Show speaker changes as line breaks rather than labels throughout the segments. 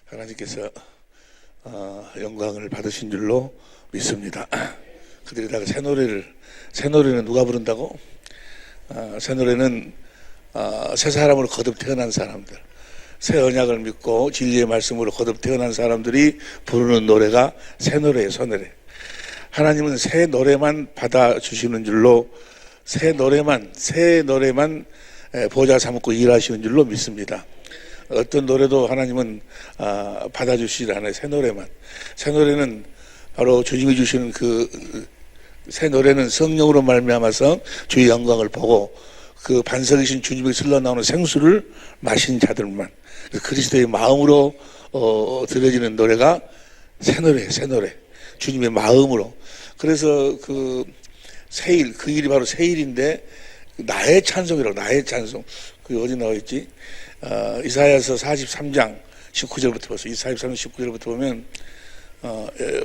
하나님께서 영광을 받으신 줄로 믿습니다. 그들에다가 새 노래는 누가 부른다고? 새 노래는 새 사람으로 거듭 태어난 사람들, 새 언약을 믿고 진리의 말씀으로 거듭 태어난 사람들이 부르는 노래가 새 노래예요. 새 노래. 하나님은 새 노래만 받아주시는 줄로 새 노래만 보좌 삼고 일하시는 줄로 믿습니다. 어떤 노래도 하나님은 받아주시지 않아요. 새 노래만. 새 노래는 바로 주님이 주시는 새 노래는 성령으로 말미암아서 주의 영광을 보고 그 반석이신 주님이 흘러나오는 생수를 마신 자들만, 그리스도의 마음으로 들려지는 노래가 새 노래예요. 새 노래. 주님의 마음으로. 그래서 새일, 그 일이 바로 새일인데 나의 찬송이라고. 나의 찬송. 그게 어디 나와 있지? 이사야서 43장 19절부터 보세요. 43장 19절부터 보면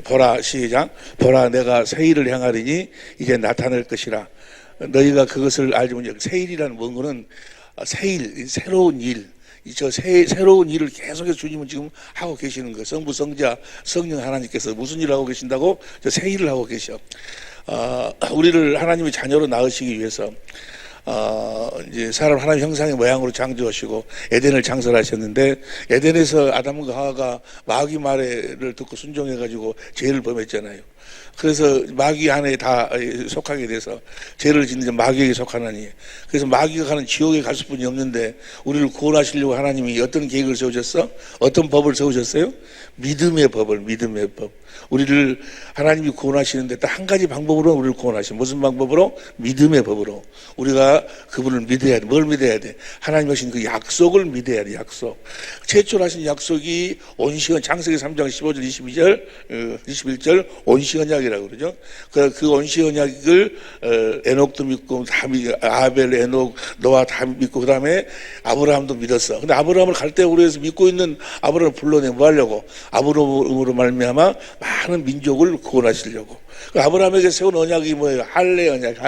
보라, 시작. 보라, 내가 새일을 향하리니 이제 나타날 것이라. 너희가 그것을 알지 못하냐. 새일이라는 뭔가는 새일, 새로운 일. 새로운 일을 계속해서 주님은 지금 하고 계시는 거예요. 성부, 성자, 성령 하나님께서 무슨 일을 하고 계신다고? 새 일을 하고 계셔. 우리를 하나님의 자녀로 낳으시기 위해서 이제 사람 하나님 형상의 모양으로 창조하시고 에덴을 창설하셨는데, 에덴에서 아담과 하와가 마귀 말을 듣고 순종해가지고 죄를 범했잖아요. 그래서 마귀 안에 다 속하게 돼서 죄를 짓는 마귀에게 속하나니, 그래서 마귀가 가는 지옥에 갈 수뿐이 없는데 우리를 구원하시려고 하나님이 어떤 계획을 세우셨어? 어떤 법을 세우셨어요? 믿음의 법을. 믿음의 법. 우리를 하나님이 구원하시는데 딱 한 가지 방법으로 우리를 구원하시는. 무슨 방법으로? 믿음의 법으로. 우리가 그분을 믿어야 돼. 뭘 믿어야 돼? 하나님 하신 그 약속을 믿어야 돼. 약속. 최초로 하신 약속이 온시언, 창세기 3장 15절 21절 온시언약이라고 그러죠. 그 온시언약을 에녹도 믿고 아벨, 에녹, 노아 다 믿고, 그 다음에 아브라함도 믿었어. 근데 아브라함을 갈대 우리에서 믿고 있는 아브라함을 불러내 뭐 하려고? 아브라함으로 말미암아 많은 민족을 구원하시려고. 아브라함에게 세운 언약이 뭐예요? 할례 언약이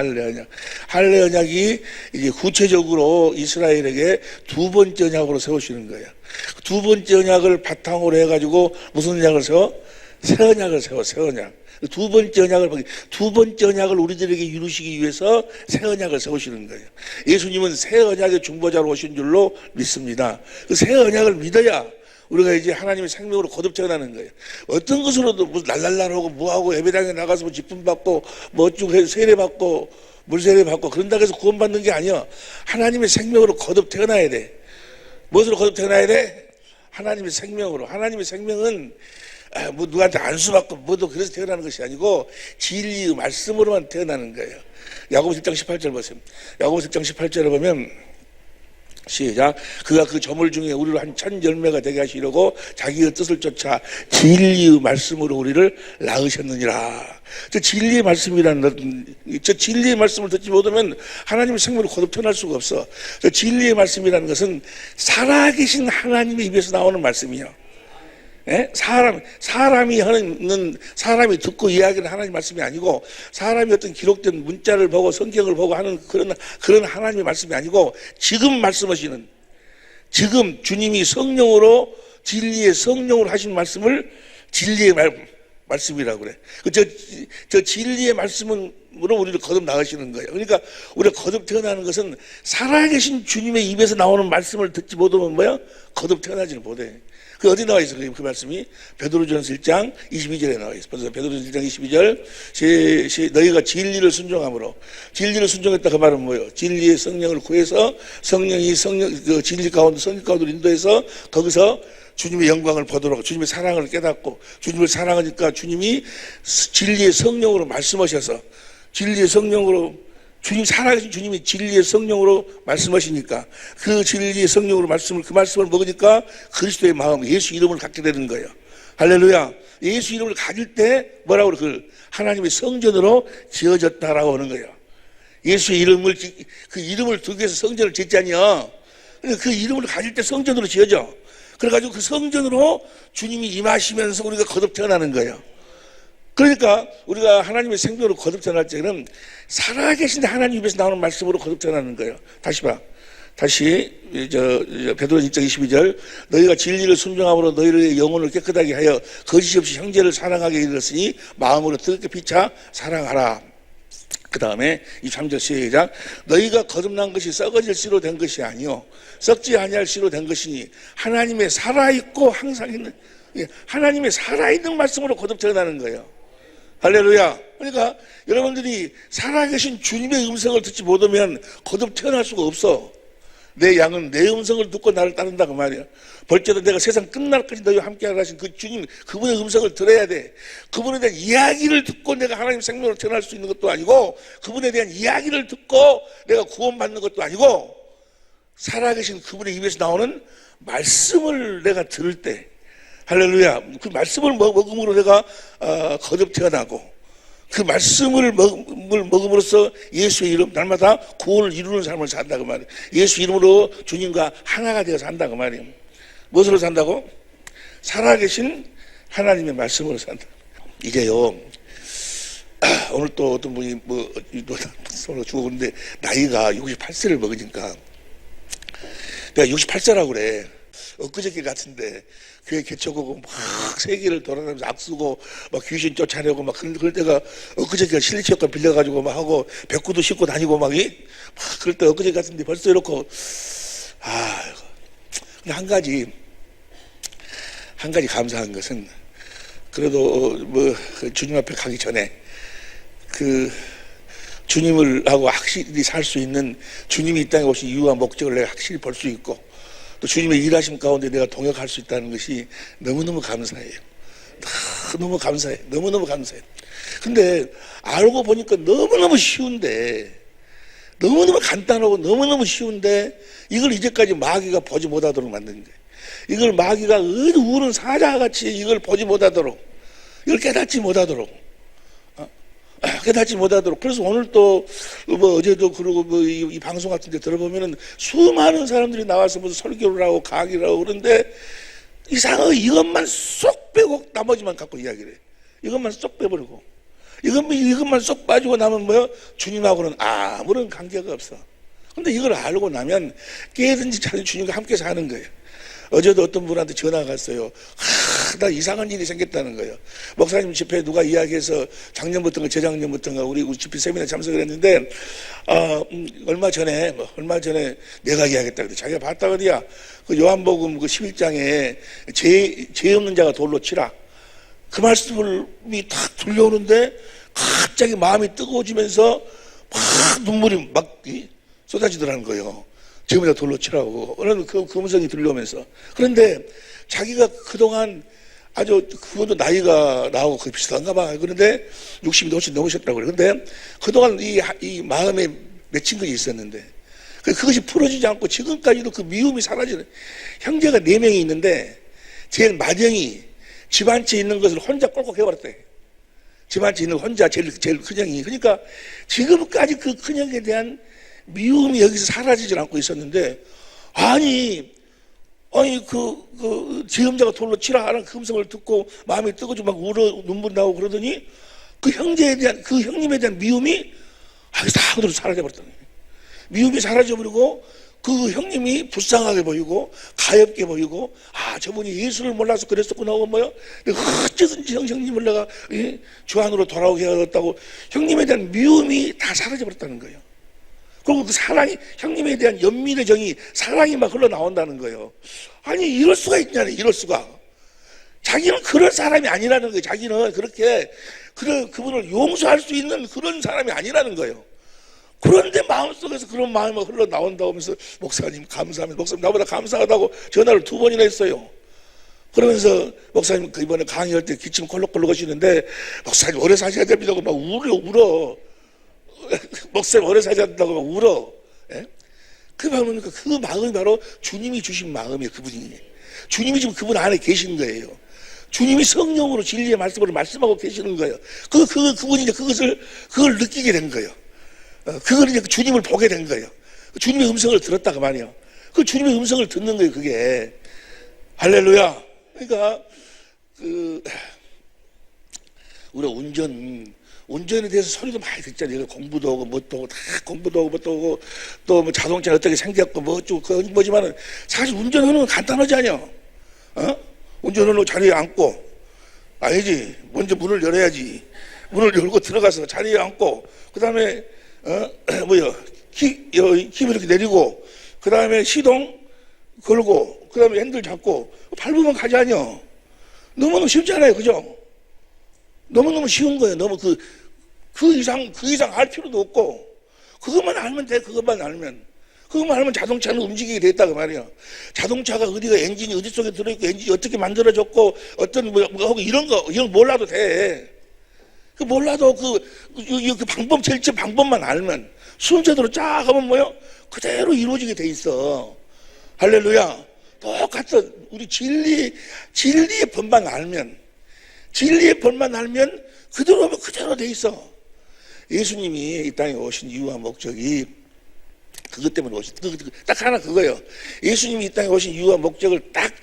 이제 구체적으로 이스라엘에게 두 번째 언약으로 세우시는 거예요. 두 번째 언약을 바탕으로 해가지고 무슨 언약을 세워? 새 언약을 세워. 새 언약. 두 번째 언약을 우리들에게 이루시기 위해서 새 언약을 세우시는 거예요. 예수님은 새 언약의 중보자로 오신 줄로 믿습니다. 그 새 언약을 믿어야 우리가 이제 하나님의 생명으로 거듭 태어나는 거예요. 어떤 것으로도 뭐 날랄랄하고 뭐하고 예배당에 나가서 뭐 직분 받고 뭐 어쩌고 세례 받고 물세례 받고 그런다고 해서 구원받는 게 아니야. 하나님의 생명으로 거듭 태어나야 돼. 무엇으로 거듭 태어나야 돼? 하나님의 생명으로. 하나님의 생명은 뭐 누구한테 안수받고 뭐도 그래서 태어나는 것이 아니고 진리의 말씀으로만 태어나는 거예요. 야고보서 1장 18절 보세요. 야고보서 1장 18절에 보면 시작. 그가 그 저물 중에 우리를 한 천 열매가 되게 하시려고 자기의 뜻을 쫓아 진리의 말씀으로 우리를 낳으셨느니라. 저 진리의 말씀이라는, 저 진리의 말씀을 듣지 못하면 하나님의 생명으로 거듭 태어날 수가 없어. 저 진리의 말씀이라는 것은 살아계신 하나님의 입에서 나오는 말씀이요. 예? 사람이 사람이 듣고 이야기하는 하나님 말씀이 아니고, 사람이 어떤 기록된 문자를 보고 성경을 보고 하는 그런 하나님의 말씀이 아니고, 지금 말씀하시는, 지금 주님이 성령으로, 진리의 성령으로 하신 말씀을 진리의 말씀이라고 그래. 저 진리의 말씀으로 우리를 거듭 나가시는 거예요. 그러니까 우리가 거듭 태어나는 것은 살아계신 주님의 입에서 나오는 말씀을 듣지 못하면 뭐야? 거듭 태어나지는 못해. 그 어디 나와 있어? 그 말씀이 베드로전서 1장 22절에 나와 있어. 베드로전서 1장 22절. 너희가 진리를 순종함으로. 진리를 순종했다 그 말은 뭐예요? 진리의 성령을 구해서 성령이 진리 가운데 성령 가운데 인도해서 거기서 주님의 영광을 보도록, 주님의 사랑을 깨닫고, 주님을 사랑하니까 주님이 진리의 성령으로 말씀하셔서, 진리의 성령으로, 살아계신 주님이 진리의 성령으로 말씀하시니까 그 진리의 성령으로 그 말씀을 먹으니까 그리스도의 마음, 예수 이름을 갖게 되는 거예요. 할렐루야. 예수 이름을 가질 때 뭐라고 그래? 하나님의 성전으로 지어졌다라고 하는 거예요. 예수의 이름을, 그 이름을 두기 위해서 성전을 짓자니요. 그 이름을 가질 때 성전으로 지어져. 그래가지고 그 성전으로 주님이 임하시면서 우리가 거듭 태어나는 거예요. 그러니까 우리가 하나님의 생명으로 거듭 태어날 때는 살아계신 하나님 입에서 나오는 말씀으로 거듭 태어나는 거예요. 다시 봐. 다시 베드로전서 1장 22절 너희가 진리를 순종함으로 너희의 영혼을 깨끗하게 하여 거짓 없이 형제를 사랑하게 이르렀으니 마음으로 뜨겁게 피차 사랑하라. 그 다음에 23절 시작 너희가 거듭난 것이 썩어질 씨로 된 것이 아니요 썩지 아니할 씨로 된 것이니 하나님의 살아있고 항상 있는 하나님의 살아있는 말씀으로 거듭 태어나는 거예요. 할렐루야. 그러니까 여러분들이 살아계신 주님의 음성을 듣지 못하면 거듭 태어날 수가 없어. 내 양은 내 음성을 듣고 나를 따른다 그 말이야. 벌써도 내가 세상 끝날까지 너희와 함께하라 하신 그 주님 그분의 음성을 들어야 돼. 그분에 대한 이야기를 듣고 내가 하나님 생명으로 태어날 수 있는 것도 아니고 그분에 대한 이야기를 듣고 내가 구원받는 것도 아니고 살아계신 그분의 입에서 나오는 말씀을 내가 들을 때 할렐루야 그 말씀을 먹음으로 내가 거듭 태어나고 그 말씀을 먹음으로써 예수의 이름 날마다 구원을 이루는 삶을 산다 그 말이에요. 예수 이름으로 주님과 하나가 되어서 산다 그 말이에요. 무엇으로 산다고? 살아계신 하나님의 말씀으로 산다. 이제요 오늘 또 어떤 분이 서로 죽었는데 나이가 68세를 먹으니까 내가 68세라고 그래. 엊그저께 같은데 교회 개척하고 막 세계를 돌아다니면서 악쓰고 막 귀신 쫓아내고 막 그럴 때가 엊그저께 실리체육관 빌려가지고 막 하고 백구도 싣고 다니고 막 그럴 때 엊그저께 같은데 벌써 이렇고 근데 한 가지 감사한 것은 그래도 주님 앞에 가기 전에 주님을 하고 확실히 살 수 있는 주님이 이 땅에 오신 이유와 목적을 내가 확실히 볼 수 있고 또 주님의 일하심 가운데 내가 동역할 수 있다는 것이 너무너무 감사해요. 너무 감사해. 너무너무 감사해. 근데 알고 보니까 너무너무 쉬운데 너무너무 간단하고 너무너무 쉬운데 이걸 이제까지 마귀가 보지 못하도록 만든 거예요. 이걸 마귀가 우는 사자같이 이걸 보지 못하도록 이걸 깨닫지 못하도록 그래서 오늘 또 어제도 그러고 이 방송 같은 데 들어보면은 수많은 사람들이 나와서 무슨 설교를 하고 강의를 하고 그런데 이상하게 이것만 쏙 빼고 나머지만 갖고 이야기를 해. 이것만 쏙 빼버리고 이것만 쏙 빠지고 나면 주님하고는 아무런 관계가 없어. 근데 이걸 알고 나면 깨든지 자는 주님과 함께 사는 거예요. 어제도 어떤 분한테 전화가 갔어요. 나 이상한 일이 생겼다는 거예요. 목사님 집회에 누가 이야기해서 작년부터인가 재작년부터인가 우리 집회 세미나에 참석을 했는데 얼마 전에 내가 이야기했다 그래. 자기가 봤다 그래야 그 요한복음 그 11장에 죄 없는 자가 돌로 치라. 그 말씀이 탁 들려오는데 갑자기 마음이 뜨거워지면서 막 눈물이 막 쏟아지더라는 거예요. 지금이다 돌로 치라고. 그 음성이 들려오면서. 그런데 자기가 그동안 아주 그것도 나이가 나하고 거의 비슷한가 봐. 그런데 60이 훨씬 넘으셨다고 그래. 그런데 그동안 이 마음에 맺힌 것이 있었는데 그것이 풀어지지 않고 지금까지도 그 미움이 사라지는 형제가 4명이 있는데 제일 맏형이 집 한 채 있는 것을 혼자 꼴깍 해버렸대. 집 한 채 있는 혼자 제일 큰형이. 그러니까 지금까지 그 큰형에 대한 미움이 여기서 사라지질 않고 있었는데 아니 지음자가 돌로 치라 하는 그 음성을 듣고 마음이 뜨거워지고 막 울어 눈물 나오고 그러더니 그 형제에 대한 그 형님에 대한 미움이 다 그대로 사라져버렸다는 거예요. 미움이 사라져버리고 그 형님이 불쌍하게 보이고 가엾게 보이고 저분이 예수를 몰라서 그랬었구나 하고 어쩌든지 형님을 내가 주 안으로 돌아오게 하겠다고 형님에 대한 미움이 다 사라져버렸다는 거예요. 그리고 그 사랑이 형님에 대한 연민의 정이 사랑이 막 흘러나온다는 거예요. 아니 이럴 수가 있냐네. 이럴 수가. 자기는 그런 사람이 아니라는 거예요. 자기는 그렇게 그분을 용서할 수 있는 그런 사람이 아니라는 거예요. 그런데 마음속에서 그런 마음이 흘러나온다고 하면서 목사님 감사합니다. 목사님 나보다 감사하다고 전화를 2번이나 했어요. 그러면서 목사님 이번에 강의할 때 기침 콜록콜록 하시는데 목사님 오래 사셔야 됩니다 하고 막 울어. 목사님 오래 사셔야 된다고 막 울어. 예? 그 마음이 바로 주님이 주신 마음이에요. 그분이. 주님이 지금 그분 안에 계신 거예요. 주님이 성령으로 진리의 말씀으로 말씀하고 계시는 거예요. 그분이 이제 그걸 느끼게 된 거예요. 그걸 이제 주님을 보게 된 거예요. 주님의 음성을 들었다 그 말이에요. 그 주님의 음성을 듣는 거예요. 그게. 할렐루야. 그러니까 우리가 운전에 대해서 소리도 많이 듣잖아요. 공부도 하고 뭣도 하고 다 공부도 하고 뭣도 하고 또 뭐 자동차 어떻게 생겼고 뭐 어쩌고 그건 뭐지만은 사실 운전하는 건 간단하지 않냐? 운전하는 자리에 앉고 아니지. 먼저 문을 열어야지. 문을 열고 들어가서 자리에 앉고 그 다음에 키를 이렇게 내리고 그 다음에 시동 걸고 그 다음에 핸들 잡고 밟으면 가지 않냐? 너무너무 쉽잖아요. 그죠? 너무너무 쉬운 거예요. 너무 그 이상 할 필요도 없고, 그것만 알면 돼. 그것만 알면 자동차는 움직이게 됐다, 그 말이야. 자동차가 어디가 엔진이 어디 속에 들어있고, 엔진이 어떻게 만들어졌고, 어떤 하고 이런 거 몰라도 돼. 그 몰라도 그 방법, 제일 방법만 알면, 순서대로 쫙 하면 그대로 이루어지게 돼 있어. 할렐루야. 똑같은, 우리 진리의 법만 알면, 그대로 하면 그대로 돼 있어. 예수님이 이 땅에 오신 이유와 목적이 그것 때문에 딱 하나 그거예요. 예수님이 이 땅에 오신 이유와 목적을 딱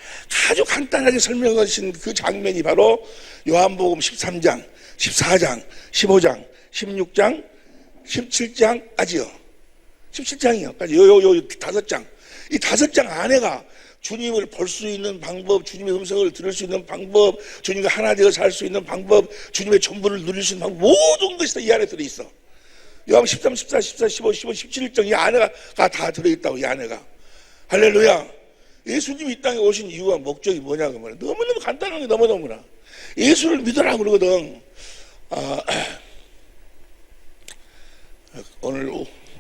아주 간단하게 설명하신 그 장면이 바로 요한복음 13장, 14장, 15장, 16장, 17장까지요. 17장이요까지 요 5장. 이 5장 안에가 주님을 볼 수 있는 방법, 주님의 음성을 들을 수 있는 방법, 주님과 하나 되어 살 수 있는 방법, 주님의 전부를 누릴 수 있는 방법, 모든 것이 다 이 안에 들어있어. 요한 13, 14, 14, 15, 15, 17장 이 안에가 다 들어있다고, 이 안에가. 할렐루야. 예수님이 이 땅에 오신 이유와 목적이 뭐냐, 그 말이야. 너무너무 간단한 게 너무너무나. 예수를 믿으라 그러거든. 오늘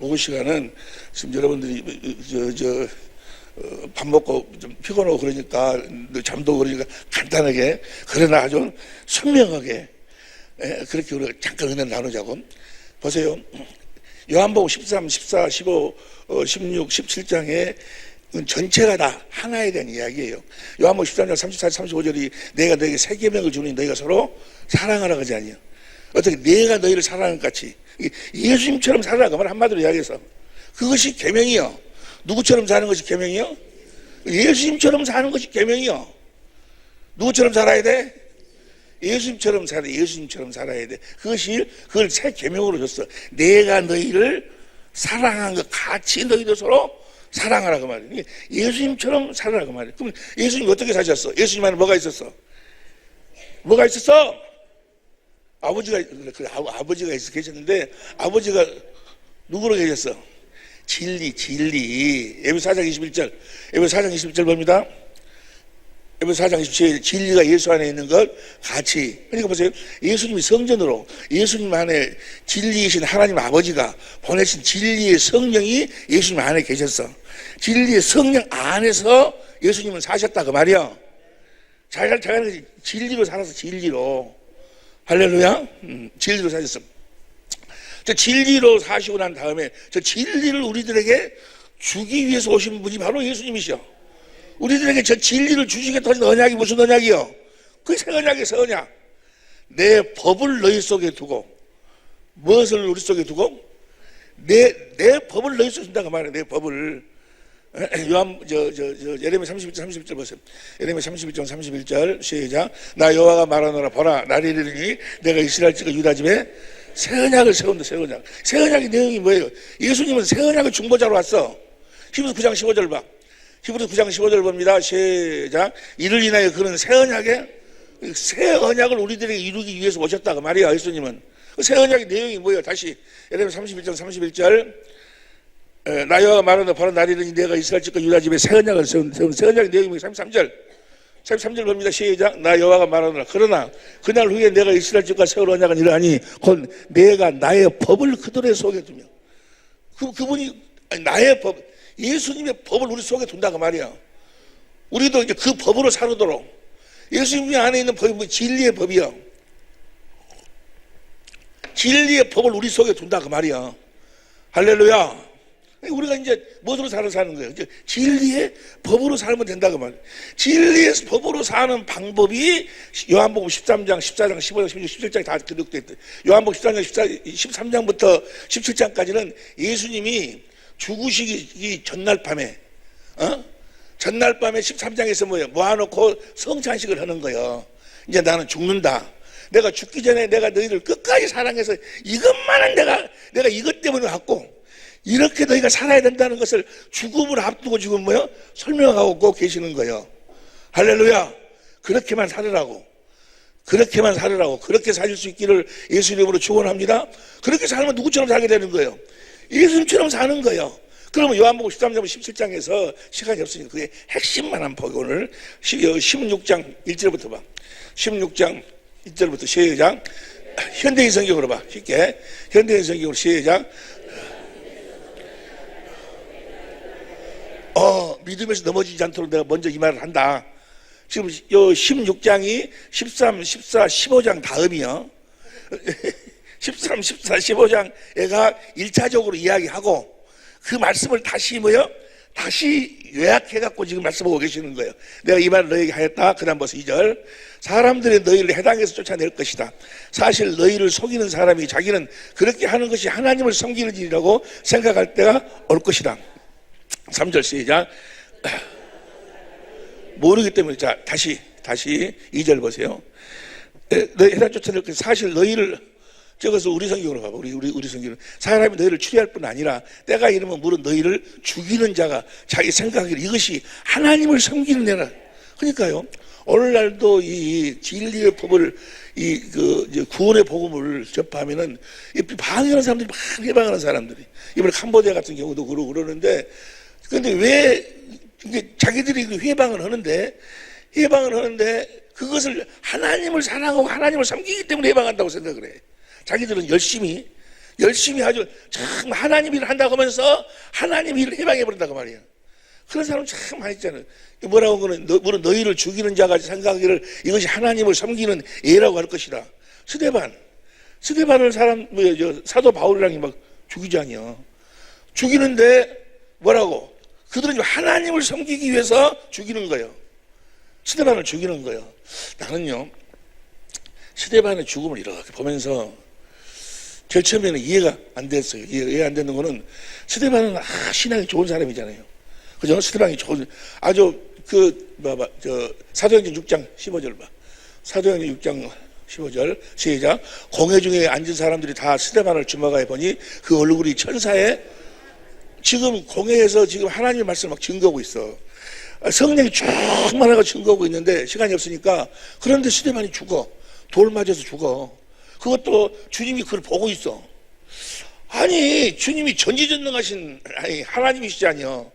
오후 시간은 지금 여러분들이 밥 먹고 좀 피곤하고 그러니까 잠도 그러니까 간단하게 그러나 아주 선명하게 그렇게 우리가 잠깐 은혜를 나누자고. 보세요. 요한복음 13, 14, 15, 16, 17장에 전체가 다 하나에 대한 이야기예요. 요한복음 13장 34, 35절이 내가 너에게 새 계명을 주니 너희가 서로 사랑하라 그러지 않냐. 어떻게 내가 너희를 사랑한 것 같이 예수님처럼 살아라 그 말 한마디로 이야기해서 그것이 계명이요. 누구처럼 사는 것이 계명이요? 예수님처럼 사는 것이 계명이요. 누구처럼 살아야 돼? 예수님처럼 살아야 돼. 그걸 새 계명으로 줬어. 내가 너희를 사랑한 것 같이 너희도 서로 사랑하라 그 말이야. 예수님처럼 살아라 그 말이야. 그럼 예수님 어떻게 사셨어? 예수님 안에 뭐가 있었어? 아버지가 계셨는데 아버지가 누구로 계셨어? 진리. 에베소 4장 21절 봅니다. 에베소 4장 27절 진리가 예수 안에 있는 것 같이. 그러니까 보세요. 예수님이 성전으로 예수님 안에 진리이신 하나님 아버지가 보내신 진리의 성령이 예수님 안에 계셨어. 진리의 성령 안에서 예수님은 사셨다 그 말이야. 자기가 진리로 살아서 진리로. 할렐루야. 진리로 사셨어. 저 진리로 사시고 난 다음에 저 진리를 우리들에게 주기 위해서 오신 분이 바로 예수님이시여. 우리들에게 저 진리를 주시겠다 하신 언약이 무슨 언약이요? 그게 새 언약이에요. 새 언약. 내 법을 너희 속에 두고 무엇을 우리 속에 두고? 내 법을 너희 속에 둔다 그 말이에요. 내 법을. 예레미야 31절 보세요. 예레미야 31장 31절 시작. 나 여호와가 말하노라 보라 날이 이르리니 내가 이스라엘 집과 유다 집에 새 언약을 세운다. 새 언약의 내용이 뭐예요? 예수님은 새 언약의 중보자로 왔어. 히브리서 9장 15절 봐. 히브리서 9장 15절 봅니다. 시작. 이를 인하여 그는 새 언약을 우리들에게 이루기 위해서 오셨다 그 말이야. 예수님은. 새 언약의 내용이 뭐예요? 다시 예레미야 31장 31절 나 여호와가 말하노라 바로 날이 이르니 내가 이스라엘 집과 유다 집에 새 언약을 세운 새 언약의 내용이 33절 봅니다. 시작. 나 여호와가 말하노라 그러나 그날 후에 내가 이스라엘 집과 세울 언약은 이러하니 곧 내가 나의 법을 그들의 속에 두며 그분이 나의 법 예수님의 법을 우리 속에 둔다 그 말이야. 우리도 이제 그 법으로 살도록 예수님 안에 있는 법이 뭐 진리의 법이야. 진리의 법을 우리 속에 둔다 그 말이야. 할렐루야. 우리가 이제 무엇으로 사는 거예요? 이제 진리의 법으로 살면 된다 그 말이에요. 진리의 법으로 사는 방법이 요한복음 13장, 14장, 15장, 16, 17장이 다 기록되어 있대. 요한복음 13장, 13장부터 17장까지는 예수님이 죽으시기 전날 밤에 전날 밤에 13장에서 뭐예요? 모아놓고 성찬식을 하는 거예요. 이제 나는 죽는다. 내가 죽기 전에 내가 너희를 끝까지 사랑해서 이것만은 내가 이것 때문에 갖고 이렇게 너희가 살아야 된다는 것을 죽음을 앞두고 지금 설명하고 계시는 거예요. 할렐루야. 그렇게만 살으라고. 그렇게만 살으라고. 그렇게 살 수 있기를 예수 이름으로 축원합니다. 그렇게 살면 누구처럼 살게 되는 거예요? 예수님처럼 사는 거예요. 그러면 요한복음 13장 17장에서 시간이 없으니까 그게 핵심만 한번 보고 오늘 16장 1절부터 봐. 16장 1절부터 시작. 현대인 성경으로 봐. 쉽게. 현대인 성경으로 시작. 믿음에서 넘어지지 않도록 내가 먼저 이 말을 한다. 지금 요 16장이 13, 14, 15장 다음이요. 13, 14, 15장 애가 1차적으로 이야기하고 그 말씀을 다시 다시 요약해갖고 지금 말씀하고 계시는 거예요. 내가 이 말을 너에게 하였다. 그 다음 벌써 2절. 사람들이 너희를 해당에서 쫓아낼 것이다. 사실 너희를 속이는 사람이 자기는 그렇게 하는 것이 하나님을 섬기는 일이라고 생각할 때가 올 것이다. 3절 시작. 모르기 때문에 자 다시 2절 보세요. 너희 해당 쫓아낼 것이 사실 너희를 적어서 우리 성경으로 가봐. 우리 성경은 사람이 너희를 추리할 뿐 아니라 때가 이르면 물은 너희를 죽이는 자가 자기 생각하기를 이것이 하나님을 섬기는 애라. 그러니까요. 오늘날도 이 진리의 법을 구원의 복음을 접하면은 방해하는 사람들이 막 해방하는 사람들이 이번에 캄보디아 같은 경우도 그러고 그러는데 근데 왜 이게 자기들이 해방을 하는데 그것을 하나님을 사랑하고 하나님을 섬기기 때문에 해방한다고 생각을 해. 자기들은 열심히 아주 참 하나님 일을 한다고 하면서 하나님 일을 해방해버린다고 말이야. 그런 사람 참 많이 있잖아요. 뭐라고 그러는 물론 너희를 죽이는 자가 생각하기를 이것이 하나님을 섬기는 예라고 할 것이다. 스데반을 사도 바울이랑이 막 죽이지 않냐. 죽이는데 뭐라고? 그들은 하나님을 섬기기 위해서 죽이는 거예요. 스데반을 죽이는 거예요. 나는요 스데반의 죽음을 이렇게 보면서 제일 처음에는 이해가 안 됐어요. 이해 안 되는 거는 스데반은 신앙이 좋은 사람이잖아요. 그죠? 스데반이 좋은 아주 사도행전 6장 15절 봐. 사도행전 6장 15절 시작. 공회 중에 앉은 사람들이 다 스데반을 주목하여 보니 그 얼굴이 천사의 지금 공회에서 지금 하나님의 말씀을 막 증거하고 있어. 성령이 충만하고 증거하고 있는데 시간이 없으니까 그런데 스데반이 죽어. 돌 맞아서 죽어. 그것도 주님이 그걸 보고 있어. 아니 주님이 전지전능하신 하나님이시지 않요.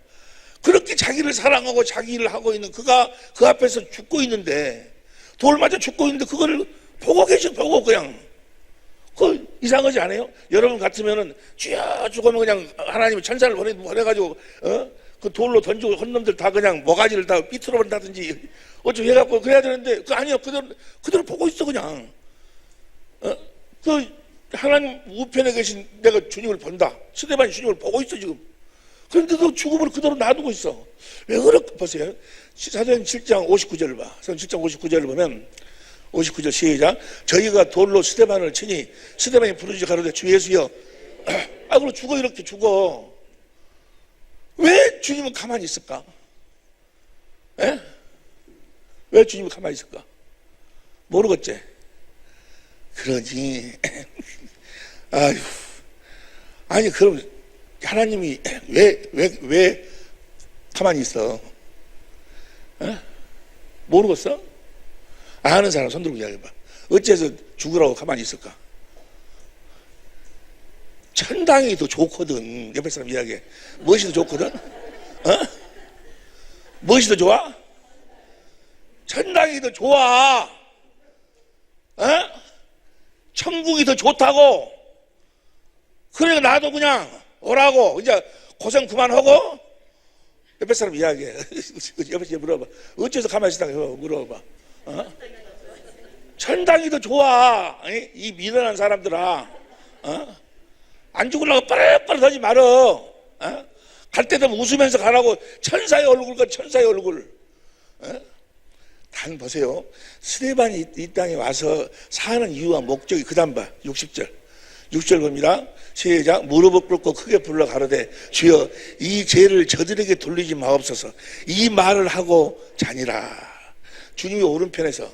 그렇게 자기를 사랑하고 자기 일을 하고 있는 그가 그 앞에서 죽고 있는데 돌 맞아 죽고 있는데 그거를 보고 보고 그냥 그 이상하지 않아요? 여러분 같으면은 쥐어 죽으면 그냥 하나님이 천사를 보내가지고 그 돌로 던지고 헌놈들 다 그냥 모가지를 다 삐뚤어 버린다든지 어쩌고 해갖고 그래야 되는데 그 아니요 그대로 보고 있어 그냥. 그 하나님 우편에 계신 내가 주님을 본다. 스데반이 주님을 보고 있어 지금. 그런데도 죽음을 그대로 놔두고 있어. 왜 그렇게 보세요. 사도행 7장 59절을 봐. 사도행 7장 59절을 보면 59절 시작. 저희가 돌로 스데반을 치니 스데반이 부르짖어 가로되 주 예수여. 그럼 죽어 이렇게 죽어. 왜 주님은 가만히 있을까? 에? 왜 주님은 가만히 있을까? 모르겠지? 그러지. 아유. 아니, 그럼 하나님이 왜 가만히 있어? 에? 모르겠어? 아는 사람 손 들고 이야기해봐. 어째서 죽으라고 가만히 있을까? 천당이 더 좋거든. 옆에 사람 이야기해. 무엇이 더 좋거든? 무엇이 더 좋아? 천당이 더 좋아. 천국이 더 좋다고. 그러니까 나도 그냥 오라고. 이제 고생 그만하고 옆에 사람 이야기해. 옆에 사람 물어봐. 어째서 가만히 있다고 물어봐. 천당이 더 좋아. 이 미련한 사람들아. 안 죽으려고 빠르빠르 하지 말어. 갈 때 되면 웃으면서 가라고. 천사의 얼굴과 천사의 얼굴. 단 보세요. 스데반이 이 땅에 와서 사는 이유와 목적이 그 다음 봐. 60절 6절 봅니다. 시작. 무릎을 꿇고 크게 불러 가로되 주여 이 죄를 저들에게 돌리지 마옵소서. 이 말을 하고 자니라. 주님이 오른편에서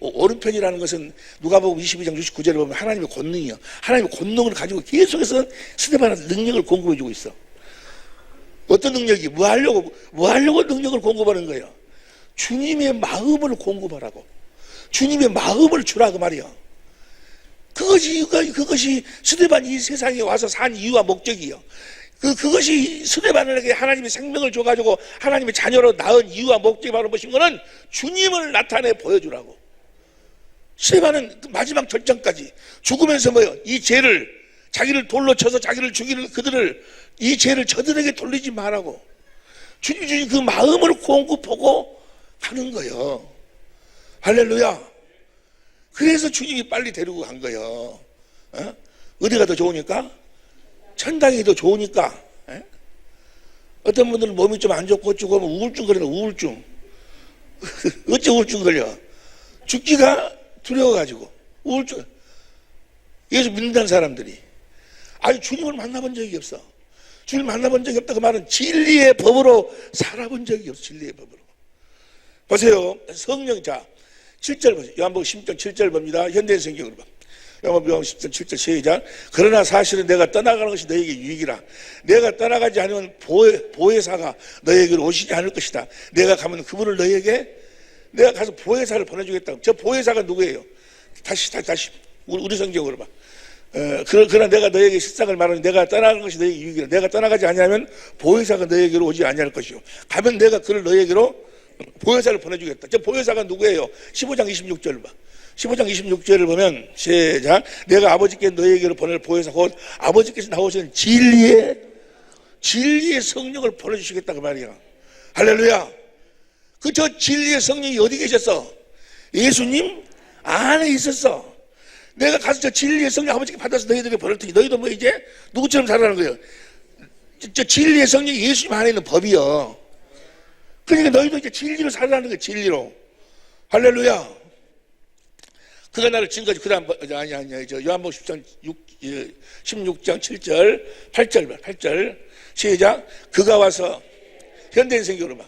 오른편이라는 것은 누가복음 22장 69절에 보면 하나님의 권능이요. 하나님의 권능을 가지고 계속해서 스데반한테 능력을 공급해주고 있어. 어떤 능력이? 뭐 하려고 능력을 공급하는 거예요? 주님의 마음을 공급하라고. 주님의 마음을 주라 그 말이야. 그것이 스데반이 이 세상에 와서 산 이유와 목적이요. 그것이 스데반에게 하나님의 생명을 줘가지고 하나님의 자녀로 낳은 이유와 목적이 바로 무엇인 거는 주님을 나타내 보여주라고. 스데반은 그 마지막 절정까지 죽으면서 뭐요? 이 죄를, 자기를 돌로 쳐서 자기를 죽이는 그들을, 이 죄를 저들에게 돌리지 말라고. 주님 주신 그 마음을 공급하고 가는 거예요. 할렐루야. 그래서 주님이 빨리 데리고 간 거예요. 어디가 더 좋으니까? 천당이 더 좋으니까. 어떤 분들은 몸이 좀 안 좋고 어쩌고 하면 우울증 걸려. 우울증. 어째 우울증 걸려? 죽기가 두려워가지고 우울증. 예수 믿는다는 사람들이 주님을 만나본 적이 없어. 주님을 만나본 적이 없다 그 말은 진리의 법으로 살아본 적이 없어. 진리의 법으로. 보세요. 성령. 자 7절 보세요. 요한복음 10장 7절 봅니다. 현대성경으로 봐. 요한복음 10장 7절 시작. 그러나 사실은 내가 떠나가는 것이 너에게 유익이라. 내가 떠나가지 않으면 보혜사가 너에게로 오시지 않을 것이다. 내가 가면 그분을 너에게 내가 가서 보혜사를 보내주겠다. 저 보혜사가 누구예요? 다시 우리 성경으로 봐. 그러나 내가 너에게 실상을 말하니 내가 떠나가는 것이 너에게 유익이라. 내가 떠나가지 아니하면 보혜사가 너에게로 오지 아니할 것이요. 가면 내가 그를 너에게로 보혜사를 보내주겠다. 저 보혜사가 누구예요? 15장 26절 봐. 15장 26절을 보면 시작. 내가 아버지께 너에게로 보낼 보혜사 곧 아버지께서 나오시는 진리의 성령을 보내주시겠다 그 말이야. 할렐루야. 저 진리의 성령이 어디 계셨어? 예수님 안에 있었어. 내가 가서 저 진리의 성령 아버지께 받아서 너희들에게 보낼 테니 너희도 뭐 이제 누구처럼 살아가는 거예요. 저 진리의 성령이 예수님 안에 있는 법이요. 그러니까 너희도 이제 진리로 살아가는 거야. 진리로. 할렐루야. 그가 나를 지금까지 그다음 저 요한복음 16장 7절 8절 시작. 그가 와서 현대인생경으로 봐.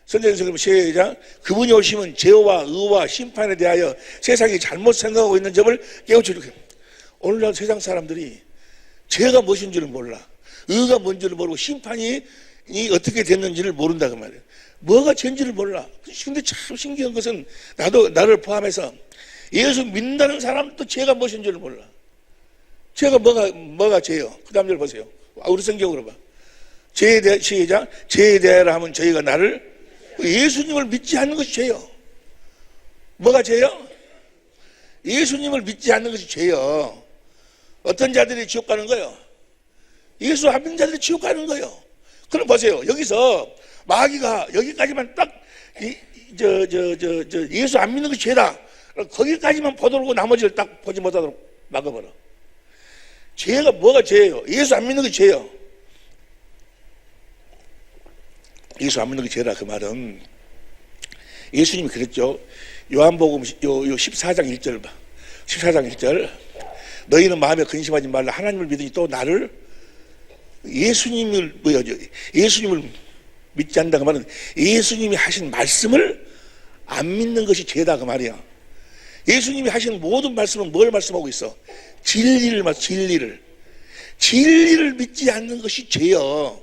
현대인생경으로 시작. 그분이 오시면 죄와 의와 심판에 대하여 세상이 잘못 생각하고 있는 점을 깨우쳐주게. 오늘날 세상 사람들이 죄가 무엇인 줄을 몰라. 의가 뭔지를 모르고 심판이 어떻게 됐는지를 모른다 그 말이에요. 뭐가 죄인지를 몰라. 근데 참 신기한 것은 나를 포함해서 예수 믿는다는 사람도 죄가 무엇인 줄을 몰라. 죄가 뭐가 죄요? 그 다음 절 보세요. 우리 성경으로 봐. 죄에 대해 시작. 죄에 대하여 하면 저희가 나를 예수님을 믿지 않는 것이 죄요. 뭐가 죄요? 예수님을 믿지 않는 것이 죄요. 어떤 자들이 지옥 가는 거예요? 예수 안 믿는 자들이 지옥 가는 거예요. 그럼 보세요. 여기서 마귀가 여기까지만 딱 예수 안 믿는 것이 죄다. 거기까지만 보도록 나머지를 딱 보지 못하도록 막아버려. 죄가 뭐가 죄예요? 예수 안 믿는 게 죄예요. 예수 안 믿는 게 죄라 그 말은 예수님이 그랬죠. 요한복음 14장 1절 봐. 14장 1절. 너희는 마음에 근심하지 말라. 하나님을 믿으니 또 나를 예수님을 믿지 않는다 그 말은 예수님이 하신 말씀을 안 믿는 것이 죄다 그 말이야. 예수님이 하신 모든 말씀은 뭘 말씀하고 있어? 진리를 믿지 않는 것이 죄요.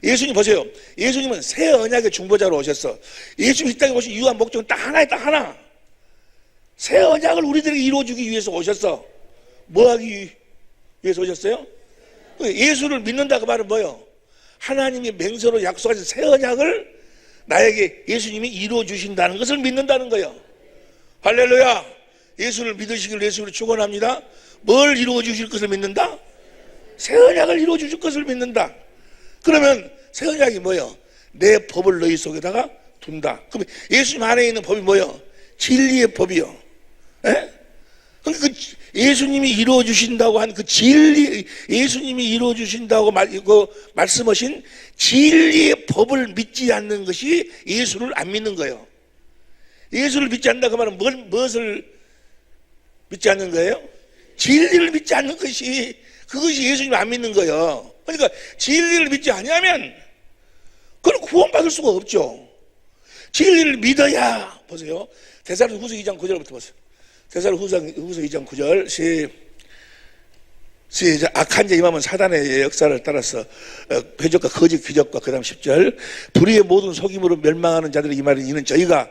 예수님 보세요. 예수님은 새 언약의 중보자로 오셨어. 예수님 이 땅에 오신 이유와 목적은 딱 하나에 딱 하나. 새 언약을 우리들에게 이루어주기 위해서 오셨어. 뭐 하기 위해서 오셨어요? 예수를 믿는다 그 말은 뭐예요? 하나님이 맹세로 약속하신 새 언약을 나에게 예수님이 이루어주신다는 것을 믿는다는 거예요. 할렐루야. 예수를 믿으시길 예수를 축원합니다. 뭘 이루어주실 것을 믿는다? 새 언약을 이루어주실 것을 믿는다. 그러면 새 언약이 뭐예요? 내 법을 너희 속에다가 둔다. 그럼 예수님 안에 있는 법이 뭐예요? 진리의 법이요. 그러니까 예수님이 이루어주신다고 한 그 진리, 예수님이 이루어주신다고 말씀하신 진리의 법을 믿지 않는 것이 예수를 안 믿는 거예요. 예수를 믿지 않는다 그 말은 무엇을 믿지 않는 거예요? 진리를 믿지 않는 것이, 그것이 예수님을 안 믿는 거예요. 그러니까 진리를 믿지 않으면 그건 구원받을 수가 없죠. 진리를 믿어야. 보세요. 데살로니가후서 2장 9절부터 보세요. 데살로니가후서 2장 9절 시작. 악한 자 임하면 사단의 역사를 따라서 표적과 거짓 기적과 그 다음 10절 불의의 모든 속임으로 멸망하는 자들의 이 말은 이는 저희가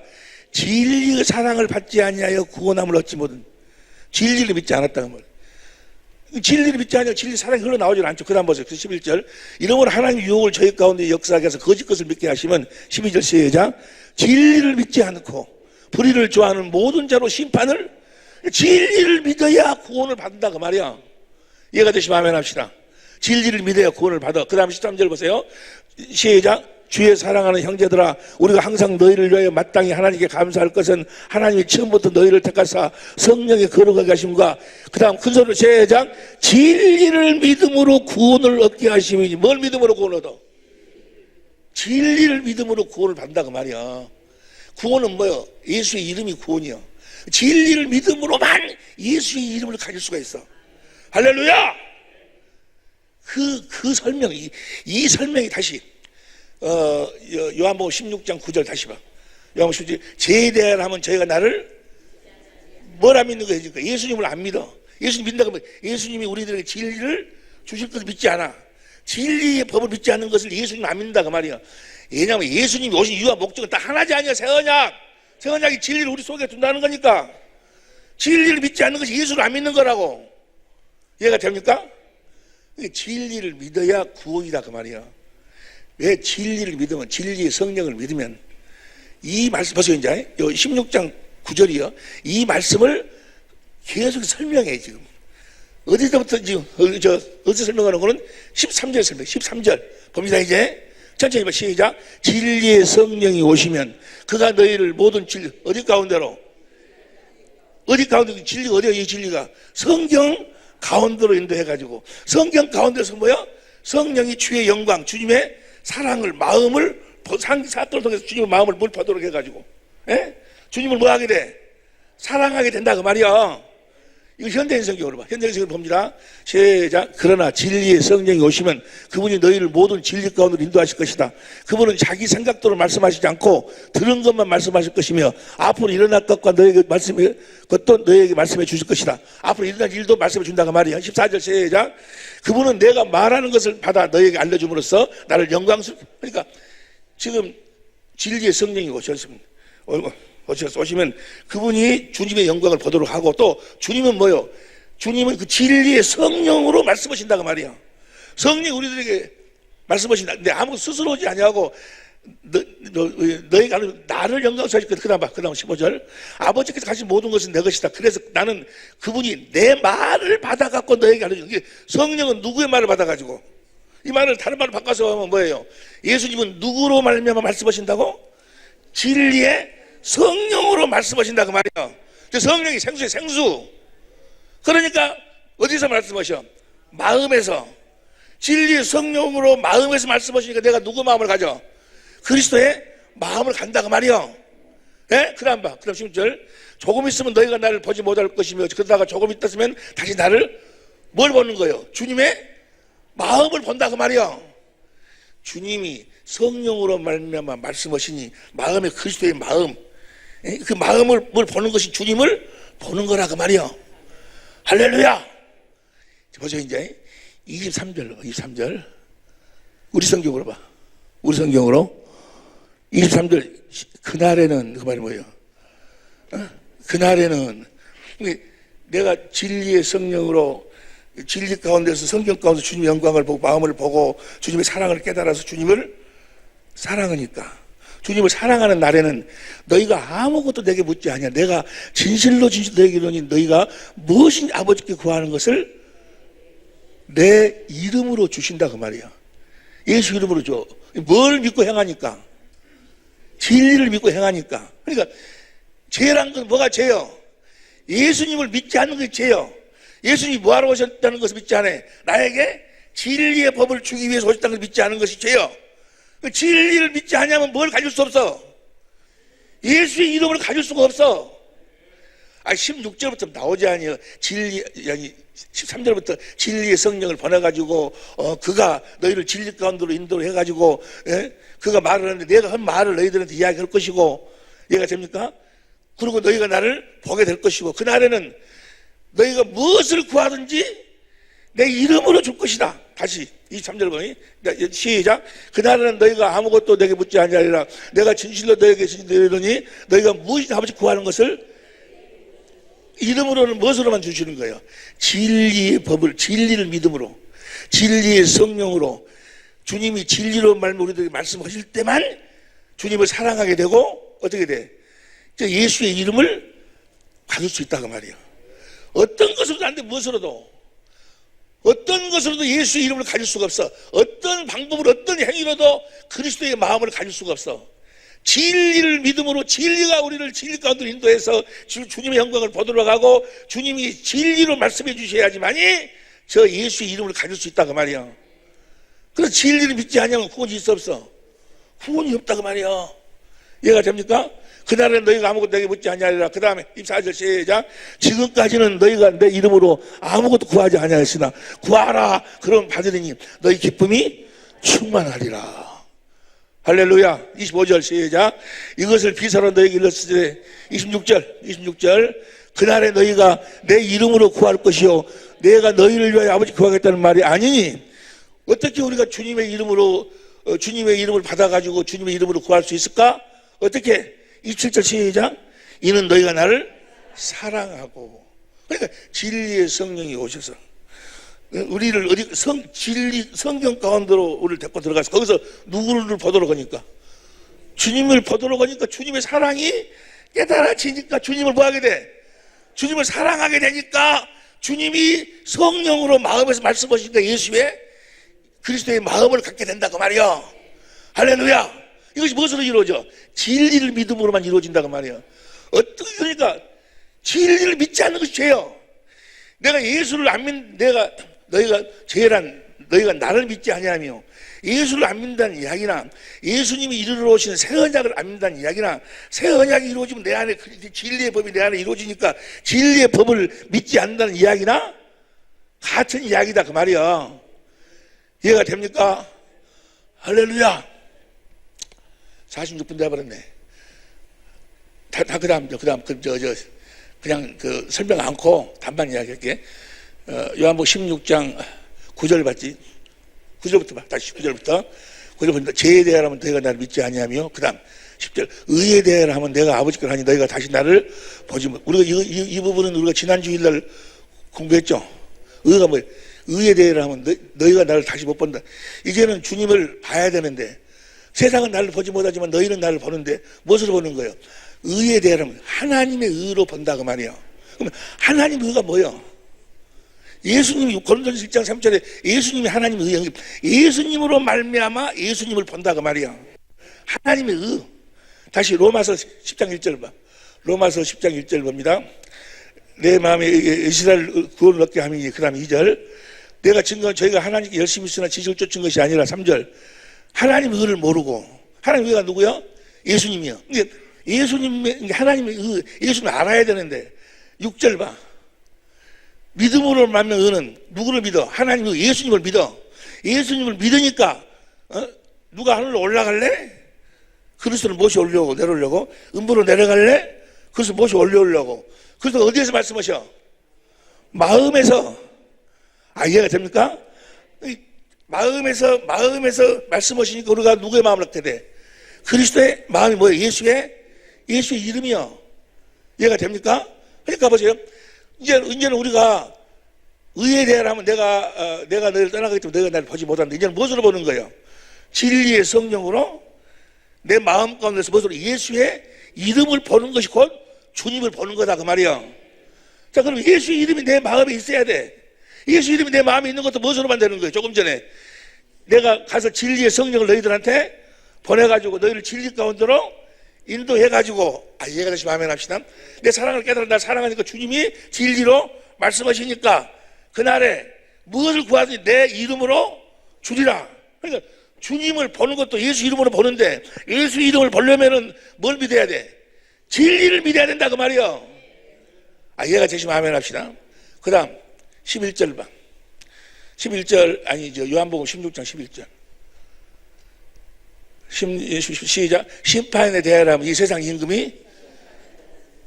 진리의 사랑을 받지 아니하여 구원함을 얻지 못한 진리를 믿지 않았다는 말. 진리를 믿지 않으면 진리 사랑이 흘러나오질 않죠. 그 다음 보세요. 11절 이러므로 하나님의 유혹을 저희 가운데 역사하게 해서 거짓 것을 믿게 하시면 12절 시작. 진리를 믿지 않고 불의를 좋아하는 모든 자로 심판을 진리를 믿어야 구원을 받는다 그 말이야. 이해가 되시면 아멘 합시다. 진리를 믿어야 구원을 받아. 그 다음 13절 보세요. 시작. 주의 사랑하는 형제들아 우리가 항상 너희를 위하여 마땅히 하나님께 감사할 것은 하나님이 처음부터 너희를 택하사 성령의 거룩하게 하심과 그 다음 큰 소리로 시작. 진리를 믿음으로 구원을 얻게 하심이니. 뭘 믿음으로 구원을 얻어? 진리를 믿음으로 구원을 받는다 그 말이야. 구원은 뭐요? 예수의 이름이 구원이야. 진리를 믿음으로만 예수의 이름을 가질 수가 있어. 할렐루야! 그 설명이, 이 설명이 다시, 요한복음 16장 9절 다시 봐. 요한복음 16장, 죄에 대하여 하면 저희가 나를 뭐라 믿는 거예요? 예수님을 안 믿어. 예수님 믿는다고 하면 예수님이 우리들에게 진리를 주실 것을 믿지 않아. 진리의 법을 믿지 않는 것을 예수님 안 믿는다 그 말이야. 왜냐하면 예수님이 오신 이유와 목적은 딱 하나지 아니야. 새 언약. 새 언약이 진리를 우리 속에 둔다는 거니까. 진리를 믿지 않는 것이 예수를 안 믿는 거라고. 이해가 됩니까? 진리를 믿어야 구원이다 그 말이야. 왜 진리를 믿으면, 진리의 성령을 믿으면 이 말씀 보세요. 이제 16장 9절이요 이 말씀을 계속 설명해. 지금 어디서부터 지금 어디서 설명하는 거는 13절 설명. 13절 봅니다. 이제 천천히 봐. 시작. 진리의 성령이 오시면 그가 너희를 모든 진리 어디 가운데로 진리가 어디야? 이 진리가 성경 가운데로 인도해가지고 성경 가운데서 뭐야? 성령이 주의 영광, 주님의 사랑을, 마음을, 사건을 통해서 주님의 마음을 물파도록 해가지고, 에? 주님을 뭐 하게 돼? 사랑하게 된다 그 말이야. 이거 현대인 성경으로 봐. 현대인 성경으로 봅니다. 시작. 그러나 진리의 성령이 오시면 그분이 너희를 모든 진리 가운데로 인도하실 것이다. 그분은 자기 생각대로 말씀하시지 않고 들은 것만 말씀하실 것이며 앞으로 일어날 것과 것도 너희에게 말씀해 주실 것이다. 앞으로 일어날 일도 말씀해 준다고 말이야. 14절 시작. 그분은 내가 말하는 것을 받아 너희에게 알려줌으로써 나를 그러니까 지금 진리의 성령이 오시면 그분이 주님의 영광을 보도록 하고 또 주님은 뭐요? 주님은 그 진리의 성령으로 말씀하신다고 말이야. 성령이 우리들에게 말씀하신다. 근데 아무 스스로 오지 아니하고 너희가 나를 영광스러워하실 거다. 그 다음 봐. 그 다음 15절. 아버지께서 가신 모든 것은 내 것이다. 그래서 나는 그분이 내 말을 받아갖고 너에게 알려주는 게 성령은 누구의 말을 받아가지고 이 말을 다른 말로 바꿔서 하면 뭐예요? 예수님은 누구로 말미암아 말씀하신다고? 진리의 성령으로 말씀하신다 그 말이야. 성령이 생수에 생수. 그러니까 어디서 말씀하셔? 마음에서. 진리의 성령으로 마음에서 말씀하시니까 내가 누구 마음을 가져? 그리스도의 마음을 간다 그 말이야. 예? 그 다음 봐. 그 다음 16절. 조금 있으면 너희가 나를 보지 못할 것이며 그러다가 조금 있었으면 다시 나를 뭘 보는 거예요? 주님의 마음을 본다 그 말이야. 주님이 성령으로 말미암아 말씀하시니 마음의 그리스도의 마음, 그 마음을 뭘 보는 것이 주님을 보는 거라 그 말이야. 할렐루야. 보세요. 이제 23절 우리 성경으로 봐. 우리 성경으로 23절 그날에는 그 말이 뭐예요? 그날에는 내가 진리의 성령으로 진리 가운데서 성경 가운데서 주님의 영광을 보고 마음을 보고 주님의 사랑을 깨달아서 주님을 사랑하니까 주님을 사랑하는 날에는 너희가 아무것도 내게 묻지 아니야. 내가 진실로 너에게 이르노니 너희가 무엇인지 아버지께 구하는 것을 내 이름으로 주신다 그 말이야. 예수 이름으로 줘. 뭘 믿고 행하니까? 진리를 믿고 행하니까. 그러니까 죄란 건 뭐가 죄요? 예수님을 믿지 않는 게 죄요. 예수님이 뭐하러 오셨다는 것을 믿지 않아. 나에게 진리의 법을 주기 위해서 오셨다는 것을 믿지 않은 것이 죄요. 그 진리를 믿지 않으면 뭘 가질 수 없어. 예수의 이름을 가질 수가 없어. 아, 16절부터 나오지 아니요. 진리, 아니, 13절부터 진리의 성령을 보내가지고, 그가 너희를 진리 가운데로 인도를 해가지고, 예? 그가 말을 하는데 내가 한 말을 너희들한테 이야기할 것이고, 이해가 됩니까? 그리고 너희가 나를 보게 될 것이고, 그날에는 너희가 무엇을 구하든지 내 이름으로 줄 것이다. 다시 23절 보니 시작. 그날에는 너희가 아무것도 내게 묻지 아니하리라. 내가 진실로 너희에게 진실이더니 너희가 무엇이든 아버지 구하는 것을 이름으로는 무엇으로만 주시는 거예요? 진리의 법을, 진리를 믿음으로, 진리의 성령으로, 주님이 진리로 우리들에게 말씀하실 때만 주님을 사랑하게 되고 어떻게 돼? 예수의 이름을 가질 수 있다고 말이에요. 어떤 것으로도 안 돼. 무엇으로도, 어떤 것으로도 예수의 이름을 가질 수가 없어. 어떤 방법으로, 어떤 행위로도 그리스도의 마음을 가질 수가 없어. 진리를 믿음으로, 진리가 우리를 진리 가운데로 인도해서 주님의 영광을 보도록 하고 주님이 진리로 말씀해 주셔야지만이 저 예수의 이름을 가질 수 있다고 말이야. 그래서 진리를 믿지 않으면 구원이 있어 없어? 구원이 없다고 말이야. 이해가 됩니까? 그날은 너희가 아무것도 내게 묻지 아니하리라. 그 다음에 24절 시작. 지금까지는 너희가 내 이름으로 아무것도 구하지 아니하였으나 구하라. 그럼 받으리니 너희 기쁨이 충만하리라. 할렐루야. 25절 시작. 이것을 비서로 너희에게 일렀으되 26절 그날에 너희가 내 이름으로 구할 것이요 내가 너희를 위하여 아버지 구하겠다는 말이 아니니 어떻게 우리가 주님의 이름으로 주님의 이름을 받아가지고 주님의 이름으로 구할 수 있을까? 어떻게? 27절 시작. 이는 너희가 나를 사랑하고, 그러니까 진리의 성령이 오셔서 우리를 진리 성경 가운데로 우리를 데리고 들어가서 거기서 누구를 보도록 하니까, 주님을 보도록 하니까 주님의 사랑이 깨달아지니까 주님을 뭐 하게 돼? 주님을 사랑하게 되니까 주님이 성령으로 마음에서 말씀하시니까 예수의 그리스도의 마음을 갖게 된다고 말이야. 할렐루야. 이것이 무엇으로 이루어져? 진리를 믿음으로만 이루어진다고 말이야. 어떻게, 그러니까 진리를 믿지 않는 것이 죄요. 내가 예수를 안 너희가 죄란 너희가 나를 믿지 아니하며 예수를 안 믿는다는 이야기나 예수님이 이루러 오시는 새 언약을 안 믿는다는 이야기나 새 언약이 이루어지면 내 안에 진리의 법이 내 안에 이루어지니까 진리의 법을 믿지 않는다는 이야기나 같은 이야기다 그 말이야. 이해가 됩니까? 할렐루야. 46분 돼버렸네. 그냥 설명 않고 단만 이야기할게. 요한복음 16장 9절 봤지? 9절부터 봐. 다시 9절부터. 죄에 대하여라면 너희가 나를 믿지 아니하며, 그 다음 10절. 의에 대하여라 하면 내가 아버지께 하니 너희가 다시 나를 보지 못. 우리가 이 부분은 우리가 지난 주일날 공부했죠. 의가 뭐예요? 의에 대하여라 하면 너희가 나를 다시 못 본다. 이제는 주님을 봐야 되는데, 세상은 나를 보지 못하지만 너희는 나를 보는데 무엇으로 보는 거예요? 의에 대하여라면 하나님의 의로 본다고 말이에요. 그러면 하나님의 의가 뭐예요? 예수님이 고린도전서 1장 3절에 예수님이 하나님의 의, 예수님으로 말미암아 예수님을 본다고 말이야. 하나님의 의. 다시 로마서 10장 1절 봐. 로마서 10장 1절 봅니다. 내 마음에 이스라엘 구원을 얻게 함이니. 그 다음 2절. 내가 증거한 저희가 하나님께 열심히 쓰나 지식을 쫓은 것이 아니라. 3절. 하나님의 의를 모르고. 하나님의 의가 누구요? 예수님이요. 예수님의, 하나님의 의, 예수님을 알아야 되는데. 6절 봐. 믿음으로 만난 의는 누구를 믿어? 하나님을, 예수님을 믿어. 예수님을 믿으니까 누가 하늘로 올라갈래? 그리스도를 모시 올려고 내려오려고. 음부로 내려갈래? 그리스도 모시 올려오려고. 그래서 어디에서 말씀하셔? 마음에서. 이해가 됩니까? 마음에서 말씀하시니까 우리가 누구의 마음을 갖게 돼? 그리스도의 마음이 뭐예요? 예수의 이름이요. 이해가 됩니까? 그러니까 보세요. 이제는 우리가 의에 대하여라면 내가 너희를 떠나가기 때문에 너희가 나를 보지 못한다. 이제는 무엇으로 보는 거예요? 진리의 성령으로 내 마음 가운데서 무엇으로? 예수의 이름을 보는 것이 곧 주님을 보는 거다 그 말이야. 자, 그럼 예수의 이름이 내 마음에 있어야 돼. 예수 이름이 내 마음에 있는 것도 무엇으로만 되는 거예요? 조금 전에 내가 가서 진리의 성령을 너희들한테 보내가지고 너희를 진리 가운데로 인도해가지고, 이해가 다시 마음에 납시다. 내 사랑을 깨달아 날 사랑하니까 주님이 진리로 말씀하시니까 그날에 무엇을 구하든지 내 이름으로 주리라. 그러니까 주님을 보는 것도 예수 이름으로 보는데 예수 이름을 보려면은 뭘 믿어야 돼? 진리를 믿어야 된다 그 말이요. 이해가 되시면 아멘 합시다. 그 다음 11절 봐. 11절 아니죠. 요한복음 16장 11절. 시작. 심판에 대하여라면 이 세상 임금이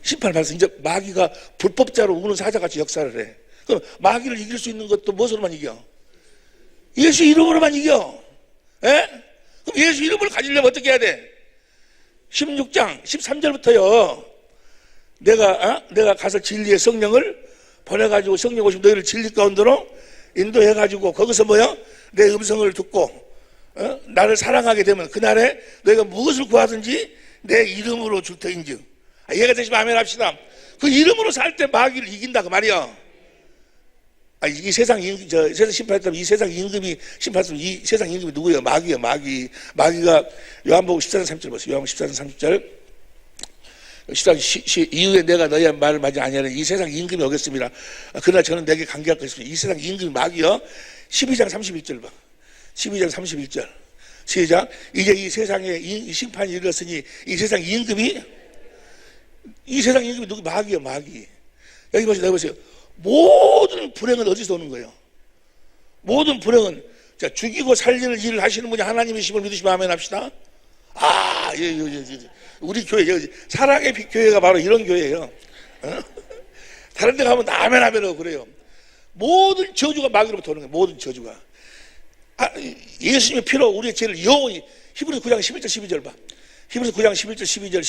심판을 받아서 이제 마귀가 불법자로 우는 사자같이 역사를 해. 그럼 마귀를 이길 수 있는 것도 무엇으로만 이겨? 예수 이름으로만 이겨. 예? 그럼 예수 이름을 가지려면 어떻게 해야 돼? 16장 13절부터요. 내가 가서 진리의 성령을 보내가지고 성령 오시면 너희를 진리 가운데로 인도해가지고 거기서 내 음성을 듣고 나를 사랑하게 되면 그날에 너희가 무엇을 구하든지 내 이름으로 줄 터인즉. 이해가 되시면 아멘 합시다. 그 이름으로 살 때 마귀를 이긴다 그 말이야. 이 세상 세상 심판했다면 이 세상 임금이 심판했으면 이 세상 임금이 누구예요? 마귀예요. 마귀가 요한복음 14장 30절 보세요. 요한복음 14장 30절. 이후에 내가 너희의 말을 마지 아니하는 이 세상 임금이 오겠습니다. 그러나 저는 내게 관계할 것입니다. 이 세상 임금이 마귀요. 12장 31절 봐. 12장 31절. 시작. 이제 이 세상에 심판이 이르렀으니 이 세상 임금이 누구? 마귀요. 마귀. 여기 보세요. 모든 불행은 어디서 오는 거예요? 모든 불행은 죽이고 살리는 일을 하시는 분이 하나님이심을 믿으시면 아멘 합시다. 우리 교회 사랑의 빛 교회가 바로 이런 교회예요. 다른 데 가면 아멘 하고 그래요. 모든 저주가 마귀로부터 오는 거예요. 모든 저주가. 예수님의 피로 우리의 죄를 영원히. 히브리서 9장 11절 12절 봐. 히브리서 9장 11절 12절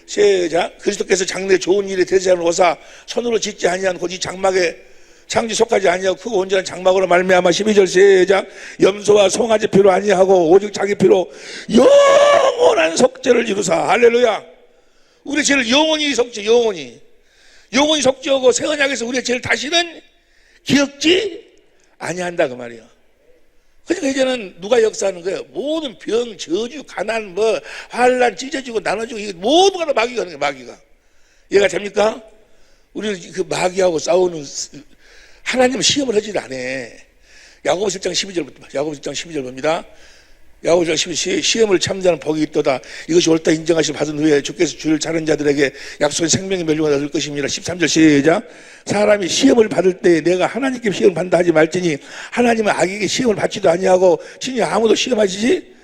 시작. 그리스도께서 장래 좋은 일에 대세하는 오사 손으로 짓지 아니한 곧 이 장막에 창지 속하지 아니하고 크고 온전한 장막으로 말미암아 12절 시작. 염소와 송아지 피로 아니하고 오직 자기 피로 영원한 속죄를 이루사. 할렐루야. 우리 죄를 영원히 속죄. 영원히 속죄하고 새 언약에서 우리의 죄를 다시는 기억지 아니한다 그 말이야. 그러니까 이제는 누가 역사하는 거예요? 모든 병, 저주, 가난, 환난, 찢어지고 나눠지고 이게 모두가 다 마귀가 하는 거예요. 마귀가. 이해가 됩니까? 우리는 그 마귀하고 싸우는 하나님은 시험을 하지 않아. 야고보서 1장 12절부터 봐. 야고보서 1장 12절 봅니다. 야고보서 12절 시험을 참자는 복이 있도다. 이것이 옳다 인정하시고 받은 후에 주께서 주를 찾는 자들에게 약속한 생명의 멸류관 얻을 것입니다. 13절 시작. 사람이 시험을 받을 때 내가 하나님께 시험을 받는다 하지 말지니 하나님은 악에게 시험을 받지도 아니하고 친히 아무도 시험하시지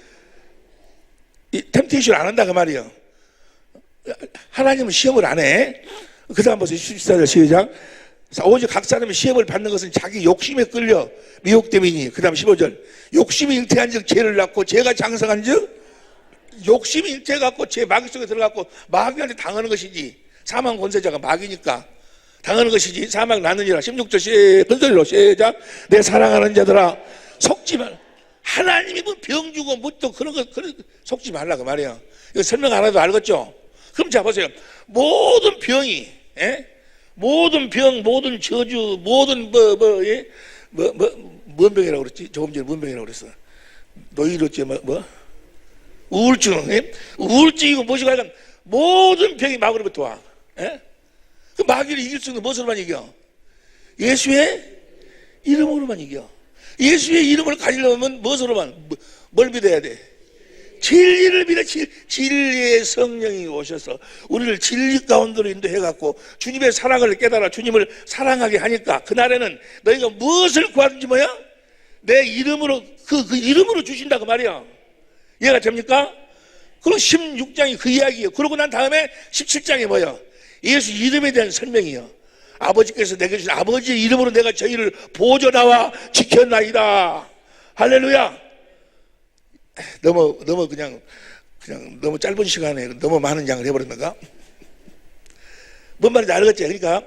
템테이션 안 한다 그 말이에요. 하나님은 시험을 안 해. 그 다음 보세요. 14절 시작. 오직 각 사람이 시험을 받는 것은 자기 욕심에 끌려 미혹됨이니. 그 다음 15절. 욕심이 잉태한 즉 죄를 낳고 죄가 장성한 즉 욕심이 잉태해갖고 죄 마귀 속에 들어갔고 마귀한테 당하는 것이지. 사망 권세자가 마귀니까 당하는 것이지. 사망 나느니라. 16절 큰소리로 시작. 내 사랑하는 자들아 속지 말. 하나님이 병 주고 또 그런 거 속지 말라 그 말이야. 이거 설명 안 해도 알겠죠? 그럼 자 보세요. 모든 병이 모든 병, 모든 저주, 모든 뭔 병이라고 그랬지? 조금 전에 뭔 병이라고 그랬어? 노이로지 우울증, 우울증이고 무엇이고 하여간 모든 병이 마귀로부터 와. 그 마귀를 이길 수 있는 무엇으로만 이겨? 예수의 이름으로만 이겨. 예수의 이름을 가지려면 무엇으로만? 뭘 믿어야 돼? 진리를 믿어. 진리의 성령이 오셔서 우리를 진리 가운데로 인도해갖고 주님의 사랑을 깨달아 주님을 사랑하게 하니까 그날에는 너희가 무엇을 구하든지 내 이름으로 그 이름으로 주신다 그 말이야. 이해가 됩니까? 그리고 16장이 그 이야기예요. 그러고 난 다음에 17장이 예수 이름에 대한 설명이에요. 아버지께서 내게 주신 아버지의 이름으로 내가 저희를 보존하와 지켰나이다. 할렐루야. 너무 그냥 너무 짧은 시간에 너무 많은 양을 해버렸는가? 뭔 말인지 알겠지? 그러니까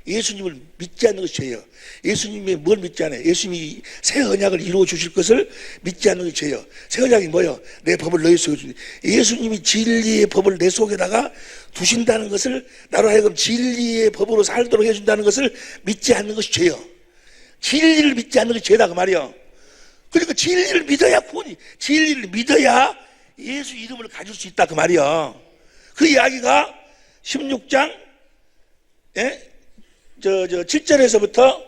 예수님을 믿지 않는 것이 죄예요. 예수님이 뭘 믿지 않아요? 예수님이 새 언약을 이루어 주실 것을 믿지 않는 것이 죄예요. 새 언약이 뭐예요? 내 법을 너희 속에 주니. 예수님이 진리의 법을 내 속에다가 두신다는 것을 나로 하여금 진리의 법으로 살도록 해준다는 것을 믿지 않는 것이 죄예요. 진리를 믿지 않는 것이 죄다 그 말이에요. 그러니까 진리를 믿어야 구원이, 진리를 믿어야 예수 이름을 가질 수 있다 그 말이야. 그 이야기가 16장 7절에서부터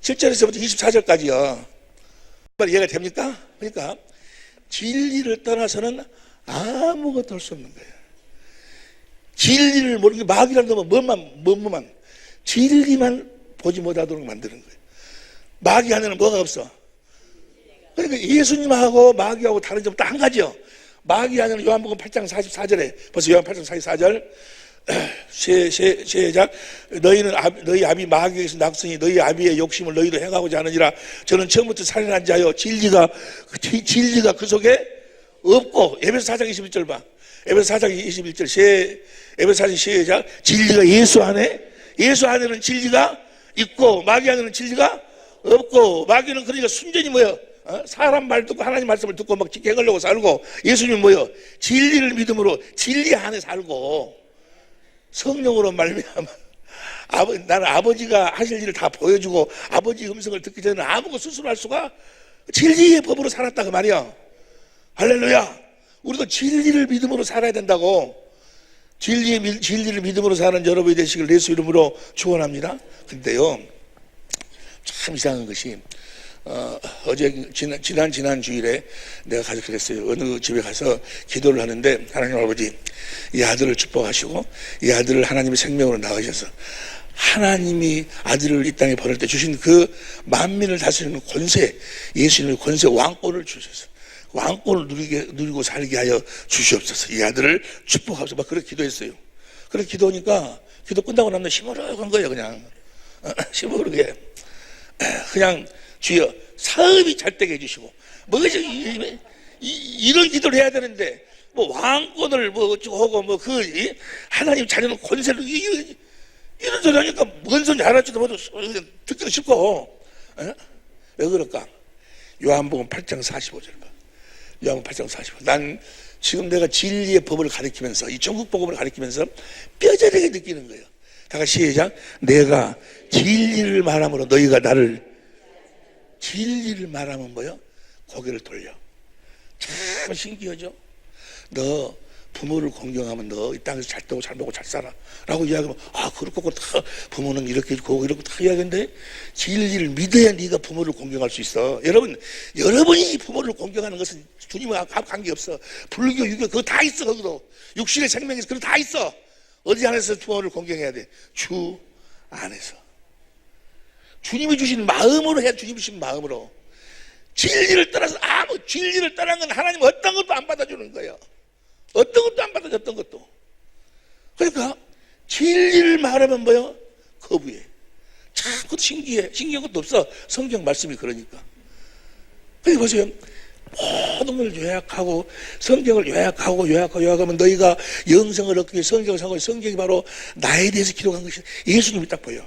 24절까지요. 이해가 됩니까? 그러니까 진리를 떠나서는 아무것도 할 수 없는 거예요. 진리를 모르는 게 마귀라는 놈은 뭐만 진리만 보지 못하도록 만드는 거예요. 마귀 안에는 뭐가 없어? 그러니까 예수님하고 마귀하고 다른 점 딱 한 가지요. 마귀 안에는 요한복음 8장 44절에 벌써 요한 8장 44절 시작. 너희 아비 마귀에게서 낙성이 너희 아비의 욕심을 너희도 행하고자 하느니라. 저는 처음부터 살인한 자여 진리가 그 속에 없고. 에베소 4장 21절 봐. 에베소 4장 21절 에베소 4장 시작. 진리가 예수 안에는 진리가 있고 마귀 안에는 진리가 없고. 마귀는 그러니까 순전히 뭐예요? 사람 말 듣고 하나님 말씀을 듣고 막 지켜가려고 살고, 예수님은 뭐예요? 진리를 믿음으로 진리 안에 살고 성령으로 말미암아 나는 아버지가 하실 일을 다 보여주고 아버지 음성을 듣기 전에 아무것도 스스로 할 수가 진리의 법으로 살았다 그 말이야. 할렐루야. 우리도 진리를 믿음으로 살아야 된다고. 진리를 믿음으로 사는 여러분이 되시길 예수 이름으로 축원합니다. 근데요 참 이상한 것이 어제 지난 주일에 내가 가서 그랬어요. 어느 집에 가서 기도를 하는데 하나님 아버지 이 아들을 축복하시고 이 아들을 하나님의 생명으로 낳으셔서 하나님이 아들을 이 땅에 보낼 때 주신 그 만민을 다스리는 권세, 예수님의 권세 왕권을 주셔서 왕권을 누리고 살게 하여 주시옵소서. 이 아들을 축복하소서. 막 그렇게 기도했어요. 그렇게 기도하니까 기도 끝나고 나면 시무룩한 거예요. 그냥 시무룩해. 그냥 주여 사업이 잘 되게 해주시고 뭐 이런 기도를 해야 되는데 뭐 왕권을 뭐 어쩌고 하고 뭐 그 하나님 자녀는 권세를 이런 소리 하니까 뭔 소리 알았지도 모두 듣기도 쉽고. 왜 그럴까? 요한복음 8장 45절 봐. 요한복음 8장 45절. 난 지금 내가 진리의 법을 가리키면서 이 천국 복음을 가리키면서 뼈저리게 느끼는 거예요. 다 같이 시작. 내가 진리를 말함으로 너희가 나를 진리를 말하면 뭐요? 고개를 돌려. 참 신기하죠? 너 부모를 공경하면 너 이 땅에서 잘 되고 잘 먹고 잘 살아 라고 이야기하면 그렇고 다 부모는 이렇게 있고 이렇게 다 이야기하는데 진리를 믿어야 네가 부모를 공경할 수 있어. 여러분이 부모를 공경하는 것은 주님과 관계없어. 불교, 유교 그거 다 있어. 거기도 육신의 생명에서 그거 다 있어. 어디 안에서 부모를 공경해야 돼? 주 안에서. 주님이 주신 마음으로 해야. 주님이 주신 마음으로. 진리를 떠나서 진리를 떠난 건 하나님 어떤 것도 안 받아주는 거예요. 어떤 것도 안 받아줘. 어떤 것도. 그러니까 진리를 말하면 뭐요? 거부해. 참 그것도 신기해. 신기한 것도 없어. 성경 말씀이 그러니까. 그러니까 보세요. 모든 걸 요약하고 성경을 요약하면 너희가 영생을 얻기 위해 성경을 사고, 성경이 바로 나에 대해서 기록한 것이 예수님이 딱 보여.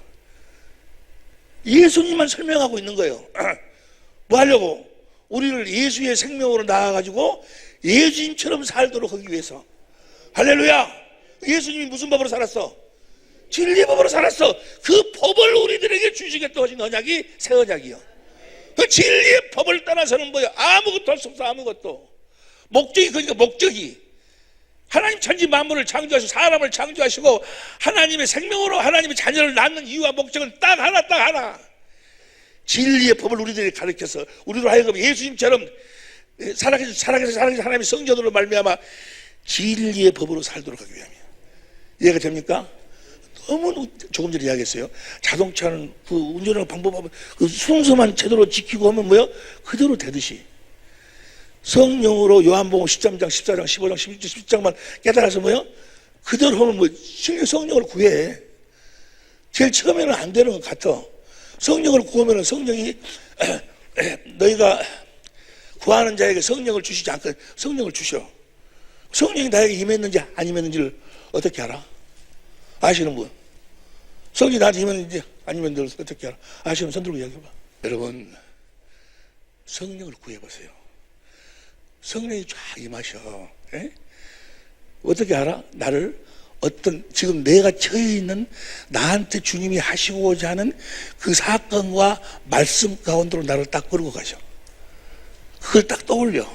예수님만 설명하고 있는 거예요. 뭐 하려고? 우리를 예수의 생명으로 낳아가지고 예수님처럼 살도록 하기 위해서. 할렐루야. 예수님이 무슨 법으로 살았어? 진리 법으로 살았어. 그 법을 우리들에게 주시겠다고 하신 언약이 새 언약이요. 그 진리의 법을 떠나서는 뭐야? 아무것도 할 수 없어. 아무것도. 목적이 그러니까 목적이 하나님 천지 만물을 창조하시고 사람을 창조하시고 하나님의 생명으로 하나님의 자녀를 낳는 이유와 목적은 딱 하나. 진리의 법을 우리들에게 가르쳐서 우리로 하여금 예수님처럼 살아계신 하나님의 성전으로 말미암아 진리의 법으로 살도록 하기 위함이에요. 이해가 됩니까? 너무 조금 전에 이야기했어요. 자동차는 그 운전하는 방법하면 그 순서만 제대로 지키고 하면 뭐요? 그대로 되듯이 성령으로 요한복음 13장, 14장, 15장, 16장, 17장만 깨달아서 뭐요? 그대로 하면 뭐 성령을 구해. 제일 처음에는 안 되는 것 같아. 성령을 구하면 성령이 너희가 구하는 자에게 성령을 주시지 않고 성령을 주셔. 성령이 나에게 임했는지 안 임했는지를 어떻게 알아? 아시는 분? 성령이 나한테 임했는지 안 임했는지 어떻게 알아? 아시는 분 손 들고 이야기해봐. 여러분 성령을 구해보세요. 성령이 쫙 임하셔. 에? 어떻게 알아? 나를 어떤 지금 내가 처해 있는 나한테 주님이 하시고자 하는 그 사건과 말씀 가운데로 나를 딱 끌고 가셔. 그걸 딱 떠올려.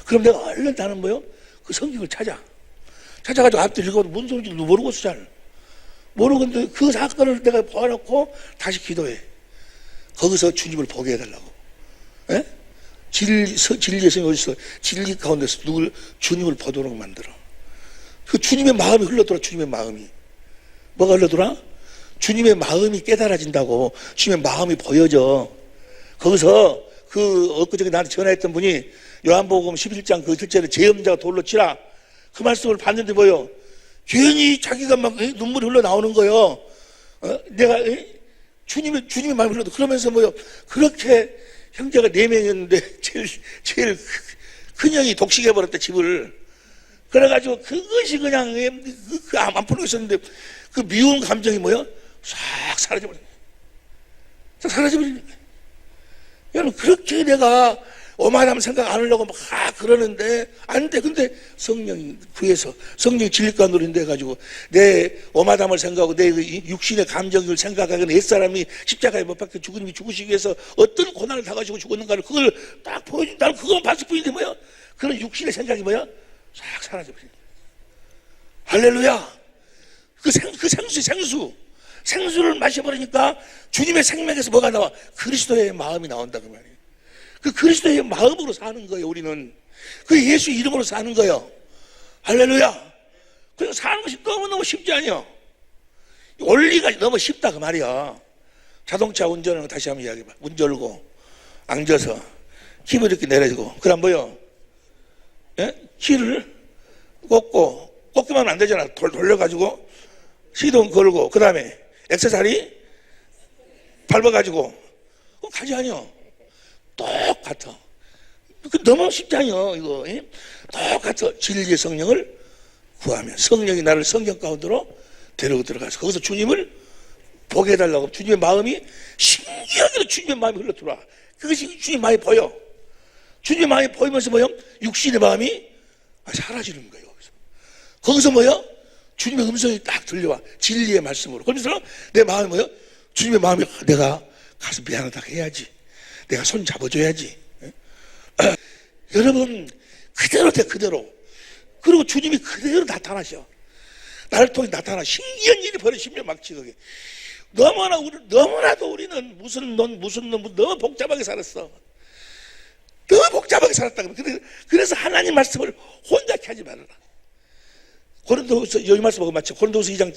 그럼 내가 얼른 나는 뭐요? 그 성경을 찾아가지고 앞에 읽어도 무슨 소리인지 모르겠어. 잘 모르겠는데 그 사건을 내가 보아놓고 다시 기도해. 거기서 주님을 보게 해달라고. 에? 진리의 성이 어디서 진리 가운데서 주님을 보도록 만들어. 그 주님의 마음이 흘러들어. 주님의 마음이 뭐가 흘러들어? 주님의 마음이 깨달아진다고. 주님의 마음이 보여져. 거기서 그 엊그저께 나한테 전화했던 분이 요한복음 11장 그 글자를 죄음자가 돌로 치라, 그 말씀을 봤는데 뭐요? 괜히 자기가 막 눈물이 흘러나오는 거예요. 내가 주님의 마음이 흘러도 그러면서 뭐요? 그렇게 형제가 4명이었는데 제일 큰 형이 독식해버렸다, 집을. 그래가지고 그것이 그냥 안 풀고 있었는데 그 미운 감정이 뭐요? 싹 사라져버린 거예요. 싹 사라져버리는 거예요. 여러분, 그렇게 내가 오만하면 생각 안 하려고 막 그러는데 안 돼. 근데 성령이 구해서 성령이 진리가 노린다 해가지고 내 오마담을 생각하고 내 육신의 감정을 생각하고 옛사람이 십자가에 못 박혀 주님이 죽으시기 위해서 어떤 고난을 당하시고 죽었는가를 그걸 딱 보여준. 나는 그것만 봤을 뿐인데 뭐야? 그런 육신의 생각이 뭐야? 싹 사라져버리는 거야. 할렐루야. 그 생수를 마셔버리니까 주님의 생명에서 뭐가 나와? 그리스도의 마음이 나온다 그 말이에요. 그 그리스도의 마음으로 사는 거예요. 우리는 그 예수 이름으로 사는 거예요. 할렐루야. 그래서 사는 것이 너무너무 쉽지 않아요. 원리가 너무 쉽다 그 말이야. 자동차 운전하는 거 다시 한번 이야기해봐. 문 열고 앉아서 힘을 이렇게 내려주고 그럼 뭐요? 예? 키를 꽂기만 하면 안 되잖아. 돌려가지고 시동 걸고 그 다음에 액세서리 밟아가지고 가지 아니요. 똑같아. 너무 쉽지 않아요 이거. 똑같아. 진리의 성령을 구하면 성령이 나를 성경 가운데로 데리고 들어가서 거기서 주님을 보게 해달라고. 주님의 마음이 신기하게도 주님의 마음이 흘러들어와. 그것이 주님의 마음이 보여. 주님의 마음이 보이면서 뭐요? 육신의 마음이 사라지는 거예요. 거기서 뭐요? 주님의 음성이 딱 들려와. 진리의 말씀으로. 그러면서 내 마음이 뭐요? 주님의 마음이 내가 가서 미안하다고 해야지. 내가 손 잡아줘야지. 여러분, 그대로 돼, 그대로. 그리고 주님이 그대로 나타나셔. 나를 통해 나타나. 신기한 일이 벌어지면 막지거게. 너무나도 우리는 무슨 놈, 너무 복잡하게 살았어. 너무 복잡하게 살았다. 그래서 하나님 말씀을 혼잡게 하지 말아라. 고린도서, 여기 말씀 보고 맞죠? 고린도서 2장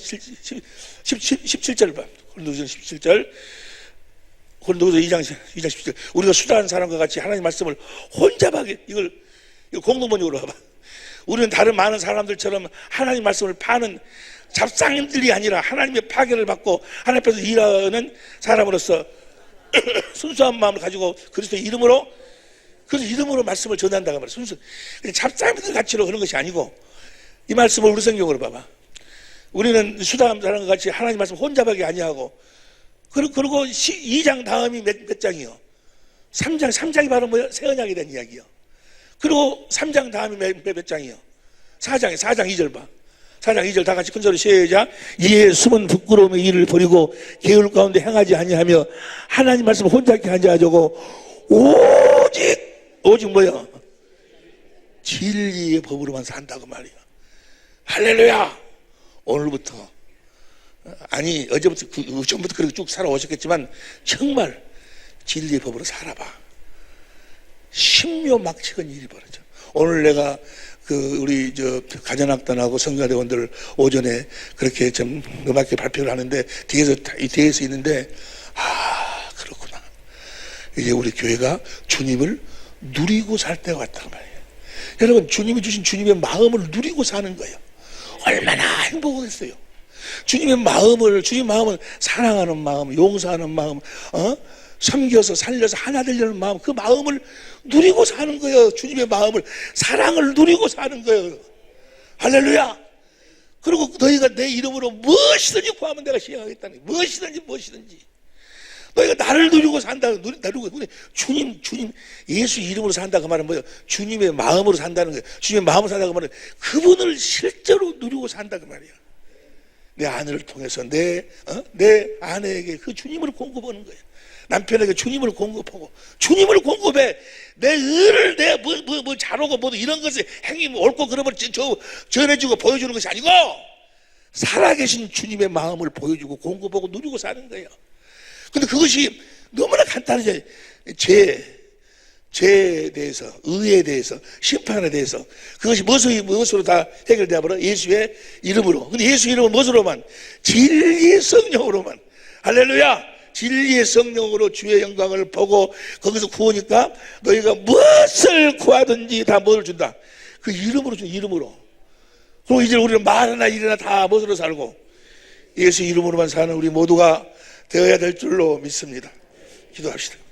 17절 봐. 고린도서 17절. 고린도서 2장 17절. 우리가 수다한 사람과 같이 하나님 말씀을 혼잡하게, 이걸 공동번역으로 봐봐. 우리는 다른 많은 사람들처럼 하나님 말씀을 파는 잡상인들이 아니라 하나님의 파견을 받고 하나님 앞에서 일하는 사람으로서 순수한 마음을 가지고 그리스도의 이름으로, 그래서 이름으로 말씀을 전한다고 말이야. 순수. 잡상인들 같이로 그런 것이 아니고, 이 말씀을 우리 성경으로 봐봐. 우리는 수다한 사람과 같이 하나님 말씀 혼잡하게 아니하고, 그리고 2장 다음이 몇 장이요? 3장이 바로 뭐야? 새 언약에 대한 이야기요. 그리고 3장 다음이 몇 장이요? 4장 2절 봐. 4장 2절 다 같이 큰 소리 시작. 이에 숨은 부끄러움의 일을 버리고 계율 가운데 행하지 아니하며 하나님 말씀을 혼잡게 하지 않으려고 오직 뭐야? 진리의 법으로만 산다고 말이야. 할렐루야. 오늘부터, 아니 어제부터 전부터 그렇게 쭉 살아오셨겠지만 정말 진리의 법으로 살아봐. 신묘막측한 일이 벌어져. 오늘 내가 우리 가전악단하고 성가대원들 오전에 그렇게 좀 음악회 발표를 하는데 뒤에서 있는데, 그렇구나. 이제 우리 교회가 주님을 누리고 살 때가 왔단 말이에요. 여러분, 주님이 주신 주님의 마음을 누리고 사는 거예요. 얼마나 행복하겠어요. 주님의 마음은 사랑하는 마음, 용서하는 마음, 섬겨서 살려서 하나 되려는 마음, 그 마음을 누리고 사는 거예요. 주님의 마음을, 사랑을 누리고 사는 거예요. 할렐루야. 그리고 너희가 내 이름으로 무엇이든지 구하면 내가 시행하겠다는 거예요. 무엇이든지 너희가 나를 누리고 산다. 누리고 주님 예수 이름으로 산다 그 말은 뭐예요? 주님의 마음으로 산다는 거예요. 주님의 마음으로 산다 그 말은 그분을 실제로 누리고 산다 그 말이야. 내 아내를 통해서 내 아내에게 그 주님을 공급하는 거예요. 남편에게 주님을 공급하고, 주님을 공급해. 내 의를 뭐 잘하고 뭐 이런 것을 행위 옳고 그런 걸 전해주고 보여주는 것이 아니고 살아계신 주님의 마음을 보여주고 공급하고 누리고 사는 거예요. 근데 그것이 너무나 간단하죠. 죄에 대해서, 의에 대해서, 심판에 대해서 그것이 무엇으로 다 해결되어 버려? 예수의 이름으로. 근데 예수 이름은 무엇으로만? 진리의 성령으로만. 할렐루야! 진리의 성령으로 주의 영광을 보고 거기서 구하니까 너희가 무엇을 구하든지 다 뭐를 준다? 그 이름으로 준 이름으로. 그리고 이제 우리는 말이나 일이나 다 무엇으로 살고 예수 이름으로만 사는 우리 모두가 되어야 될 줄로 믿습니다. 기도합시다.